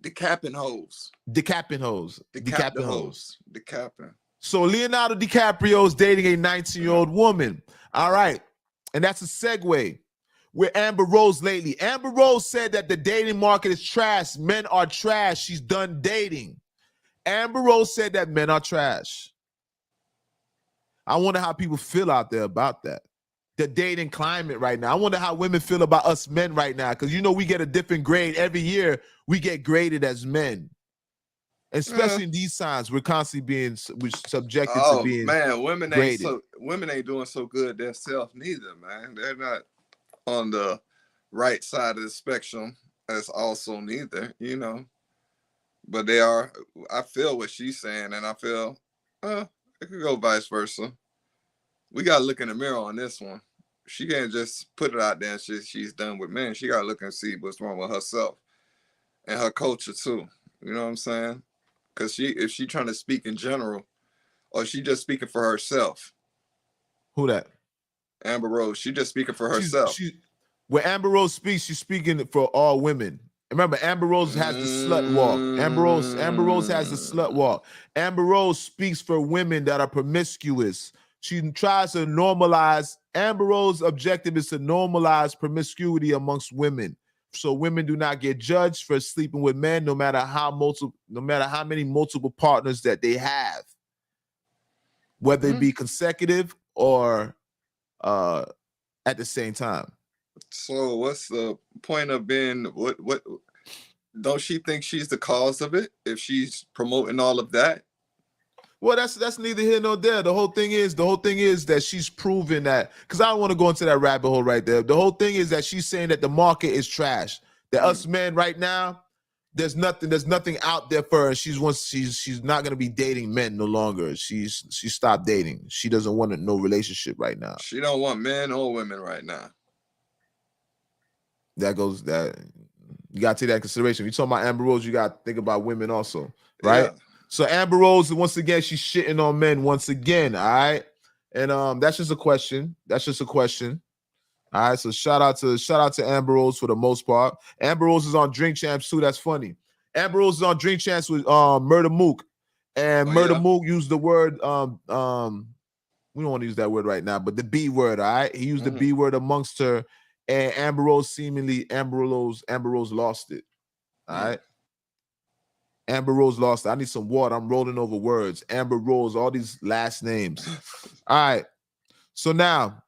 Decapping hoes. Decapping hoes. Decapping hoes. Decapping. So Leonardo DiCaprio is dating a 19-year-old woman. All right. And that's a segue with Amber Rose lately. Amber Rose said that the dating market is trash. Men are trash. She's done dating. Amber Rose said that men are trash. I wonder how people feel out there about that. The dating climate right now. I wonder how women feel about us men right now. Because you know we get a different grade. Every year we get graded as men. Especially in these times, we're constantly being subjected to being women ain't doing so good themselves neither, man. They're not on the right side of the spectrum as also neither, you know. But they are. I feel what she's saying, and I feel it could go vice versa. We gotta look in the mirror on this one. She can't just put it out there and she's done with men. She gotta look and see what's wrong with herself and her culture too. You know what I'm saying? Because if she trying to speak in general, or she just speaking for herself. Who that? Amber Rose. She just speaking for herself. When Amber Rose speaks, she's speaking for all women. Remember, Amber Rose has the slut walk. Amber Rose has the slut walk. Amber Rose speaks for women that are promiscuous. She tries to normalize. Amber Rose's objective is to normalize promiscuity amongst women. So women do not get judged for sleeping with men, no matter how many multiple partners that they have, whether it be consecutive or at the same time. So what's the point of being? What? Don't she think she's the cause of it if she's promoting all of that? Well, that's neither here nor there. The whole thing is that she's proven that, because I don't want to go into that rabbit hole right there. The whole thing is that she's saying that the market is trash. That us men right now, there's nothing out there for her. She's not gonna be dating men no longer. She stopped dating. She doesn't want no relationship right now. She don't want men or women right now. That you gotta take that into consideration. If you're talking about Amber Rose, you gotta think about women also, right? Yeah. So Amber Rose, once again, she's shitting on men once again, all right? And that's just a question. All right, so shout out to Amber Rose for the most part. Amber Rose is on Drink Champs too. That's funny. Amber Rose is on Drink Champs with Murder Mook. And Mook used the word, we don't want to use that word right now, but the B word, all right? He used the B word amongst her, and Amber Rose lost it. All right. Amber Rose lost it. I need some water. I'm rolling over words. Amber Rose, all these last names. All right. So now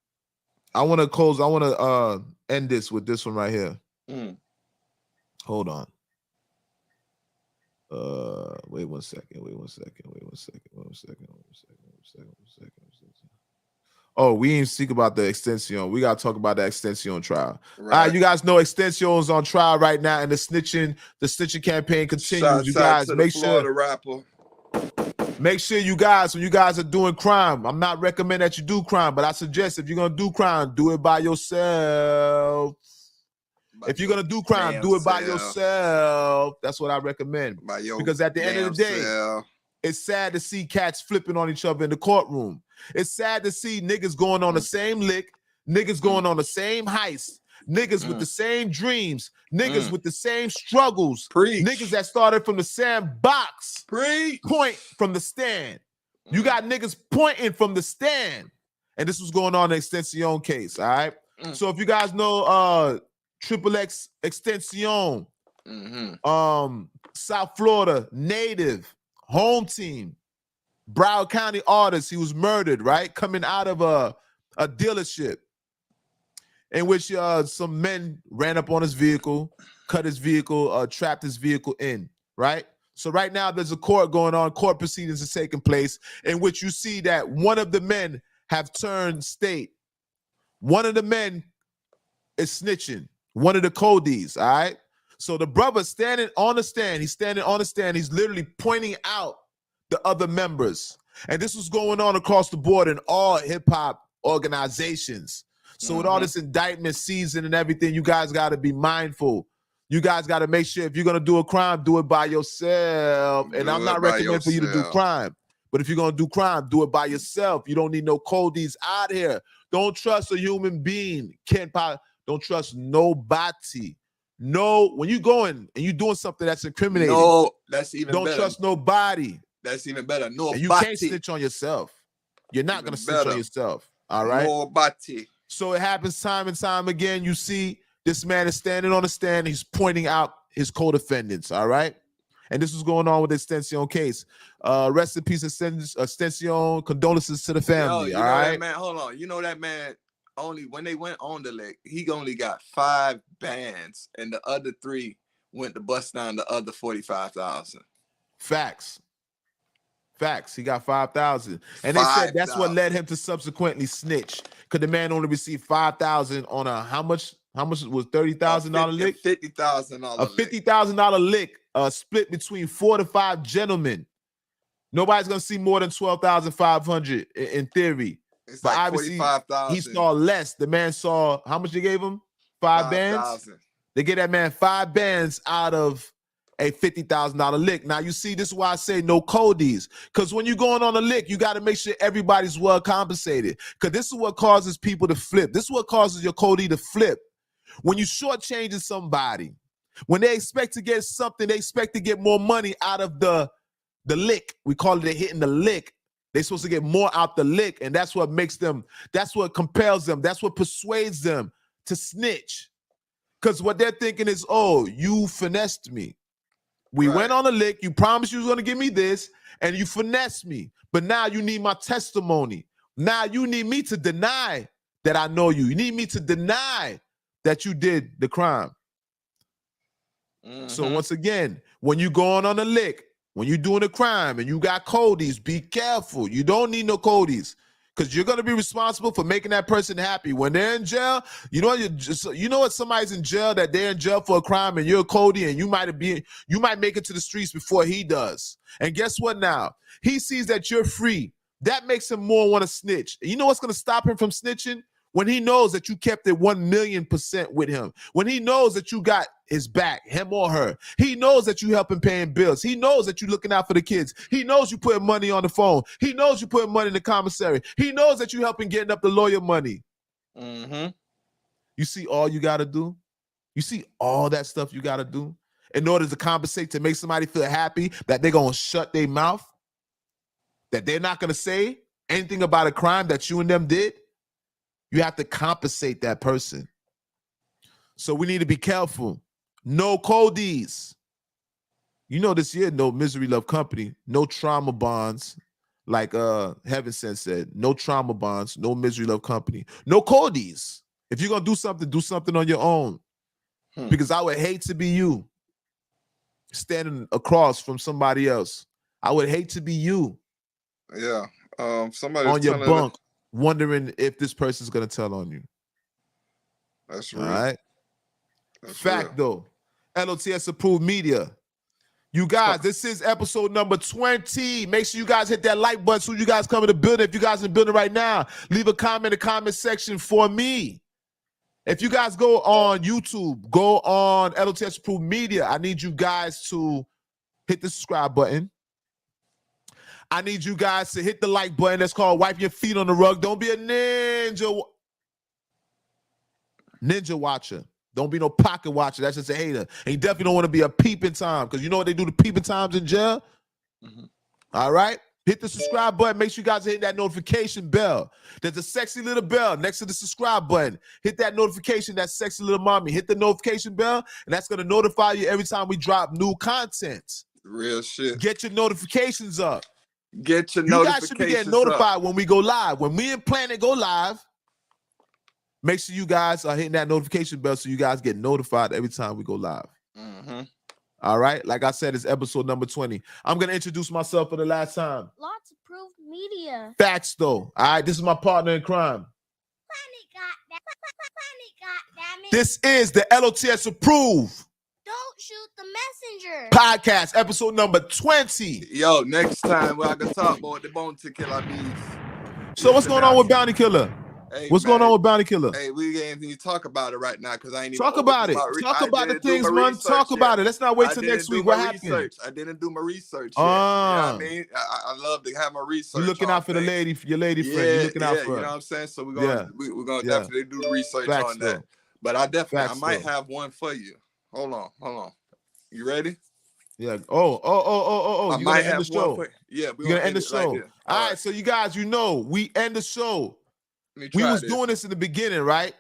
I want to end this with this one right here. Hold on. Wait one second. Oh, we didn't speak about the extension. We gotta talk about the extension trial. Right. All right, you guys know extension is on trial right now, and the snitching campaign continues. You guys make sure. The rapper. Make sure you guys, when you guys are doing crime, I'm not recommending that you do crime, but I suggest if you're gonna do crime, do it by yourself. If you're gonna do crime, do it by yourself. That's what I recommend. Because at the end of the day, it's sad to see cats flipping on each other in the courtroom. It's sad to see niggas going on the same lick, niggas going on the same heist, niggas with the same dreams, niggas with the same struggles, niggas that started from the sandbox, point from the stand. You got niggas pointing from the stand. And this was going on in the Extension case, all right? So if you guys know Triple X Extension, South Florida native, home team, Broward County artist, he was murdered, right? Coming out of a dealership in which some men ran up on his vehicle, cut his vehicle, trapped his vehicle in, right? So right now there's a court going on, court proceedings are taking place in which you see that one of the men have turned state. One of the men is snitching, one of the Codys, all right? So the brother standing on the stand, he's standing on the stand, he's literally pointing out the other members. And this was going on across the board in all hip-hop organizations. So with all this indictment season and everything, you guys got to be mindful. You guys got to make sure if you're going to do a crime, do it by yourself. And I'm not recommending for you to do crime. But if you're going to do crime, do it by yourself. You don't need no Codys out here. Don't trust a human being. Don't trust nobody. No, when you going and you doing something that's incriminating. No, that's even better. Don't trust nobody. That's even better. No, and you can't snitch on yourself. You're not going to snitch on yourself. All right? Nobody. So it happens time and time again. You see this man is standing on the stand. He's pointing out his co-defendants. All right? And this was going on with the Extension case. Rest in peace, Extension. Condolences to the family. Yo, all right? That man, hold on. You know that man, only when they went on the leg, he only got 5 bands, and the other 3 went to bust down the other 45,000. Facts. He got 5,000. And they said that's what led him to subsequently snitch. Because the man only received 5,000 on a how much was $30,000 lick? $50,000 a $50,000 lick split between 4 to 5 gentlemen. Nobody's gonna see more than 12,500 in theory. It's but like obviously 45,000. he saw less. The man saw how much they gave him? 5 bands. They get that man 5 bands out of a $50,000 lick. Now you see, this is why I say no Codys. Because when you're going on a lick, you got to make sure everybody's well compensated. Because this is what causes people to flip. This is what causes your Cody to flip. When you shortchanging somebody, when they expect to get something, they expect to get more money out of the lick. We call it hitting the lick. They're supposed to get more out the lick, and that's what makes them, that's what compels them, that's what persuades them to snitch. Because what they're thinking is, oh, you finessed me. We went on a lick, you promised you was going to give me this, and you finessed me. But now you need my testimony. Now you need me to deny that I know you. You need me to deny that you did the crime. So once again, when you going on a lick, when you're doing a crime and you got Codys, be careful. You don't need no Codys because you're going to be responsible for making that person happy. When they're in jail, you know what, somebody's in jail, that they're in jail for a crime and you're a Cody and you might make it to the streets before he does. And guess what now? He sees that you're free. That makes him more want to snitch. And you know what's going to stop him from snitching? When he knows that you kept it 1,000,000% with him. When he knows that you got his back, him or her. He knows that you helping paying bills. He knows that you looking out for the kids. He knows you putting money on the phone. He knows you putting money in the commissary. He knows that you helping getting up the lawyer money. You see all you got to do? You see all that stuff you got to do in order to compensate, to make somebody feel happy that they're going to shut their mouth, that they're not going to say anything about a crime that you and them did? You have to compensate that person. So we need to be careful. No Codys. You know, this year, no Misery Love Company, no trauma bonds, like Heaven Sent said, no trauma bonds, no Misery Love Company, no Codys. If you're going to do something on your own. Because I would hate to be you standing across from somebody else. I would hate to be you. Yeah. Somebody on your bunk, wondering if this person's going to tell on you. That's real. All right. That's Fact, real. though. L.O.T.S approved media. You guys, this is episode number 20. Make sure you guys hit that like button so you guys come in the building. If you guys in the building right now, leave a comment in the comment section for me. If you guys go on YouTube, go on L.O.T.S Approved Media, I need you guys to hit the subscribe button. I need you guys to hit the like button. That's called wipe your feet on the rug. Don't be a ninja watcher. Don't be no pocket watcher. That's just a hater. And you definitely don't want to be a peeping Tom, because you know what they do to peeping Toms in jail? Mm-hmm. All right? Hit the subscribe button. Make sure you guys hit that notification bell. There's a sexy little bell next to the subscribe button. Hit that notification, that sexy little mommy. Hit the notification bell, and that's going to notify you every time we drop new content. Real shit. Get your notifications up. Get your notifications up. You guys should be getting notified when we go live. When me and Planet go live, make sure you guys are hitting that notification bell so you guys get notified every time we go live. Mm-hmm. All right? Like I said, it's episode number 20. I'm going to introduce myself for the last time. L.O.T.S Approved Media. Facts, though. All right? This is my partner in crime. Planet, goddammit. This is the L.O.T.S Approved. Don't shoot the messenger. Podcast, episode number 20. Yo, next time we are going to talk about the bounty killer bees. So what's going on with Bounty Killer? Hey, what's going on with Bounty Killer? Hey, we ain't even talk about it right now because I ain't even talk about it. Talk about the things, man. Talk about it. Let's not wait till next week. What happened? I didn't do my research yet. You know what I mean? I love to have my research. You're looking out for the lady, your lady friend. You're looking out for her. You know what I'm saying? So we're gonna definitely do the research on that. But I might have one for you. Hold on. You ready? Yeah. Oh. I might have one for you. Yeah, we're gonna end the show. All right. So you guys, we end the show. We was doing this in the beginning, right?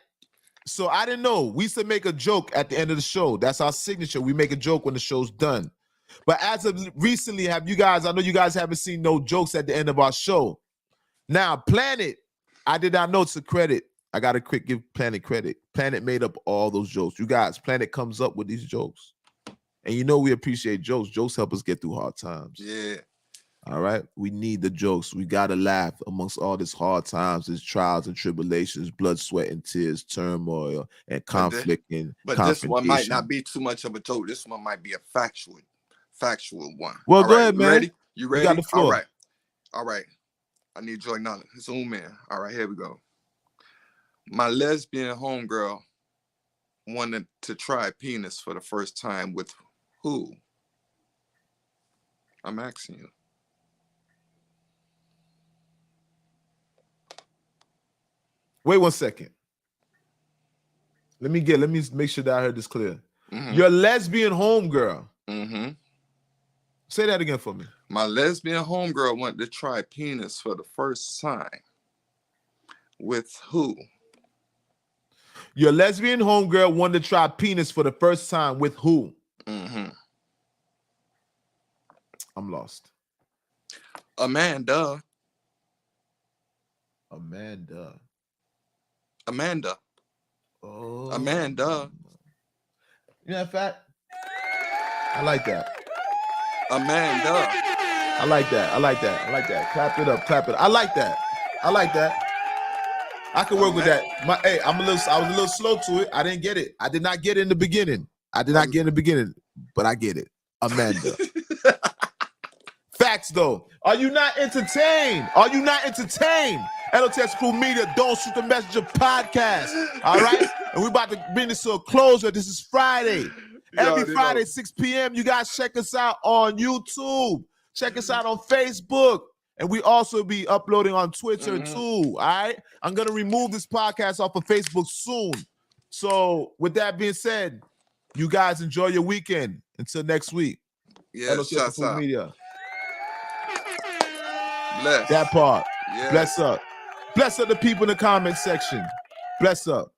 So I didn't know. We used to make a joke at the end of the show. That's our signature. We make a joke when the show's done. But as of recently, I know you guys haven't seen no jokes at the end of our show. Now, Planet, I did not know, to credit. I got to give Planet credit. Planet made up all those jokes. You guys, Planet comes up with these jokes. And you know we appreciate jokes. Jokes help us get through hard times. Yeah. All right, we need the jokes. We gotta laugh amongst all this hard times, these trials and tribulations, blood, sweat, and tears, turmoil, and conflict. But this one might not be too much of a joke. This one might be a factual one. Well, go ahead, man. Ready? You ready? You got the floor. All right. I need your knowledge. Zoom in. All right, here we go. My lesbian homegirl wanted to try penis for the first time with who? I'm asking you. Wait 1 second. Let me make sure that I heard this clear. Mm-hmm. Your lesbian homegirl. Mm-hmm. Say that again for me. My lesbian homegirl wanted to try penis for the first time. With who? Your lesbian homegirl wanted to try penis for the first time with who? Mm-hmm. I'm lost. Amanda. Oh. Amanda. You know that? I like that. Amanda. I like that. Clap it up. I like that. I can work with that. I was a little slow to it. I didn't get it. I did not get it in the beginning. But I get it. Amanda. Facts, though. Are you not entertained? L.O.T.S Approved Media, Don't Shoot the Messenger podcast. All right? And we're about to bring this to a closure. This is Friday. Every Friday, 6 p.m. You guys check us out on YouTube. Check us out on Facebook. And we also be uploading on Twitter, too. All right? I'm going to remove this podcast off of Facebook soon. So with that being said, you guys enjoy your weekend. Until next week. Yeah, L.O.T.S Approved Media. Bless. That part. Yeah. Bless up. Bless up the people in the comment section. Bless up.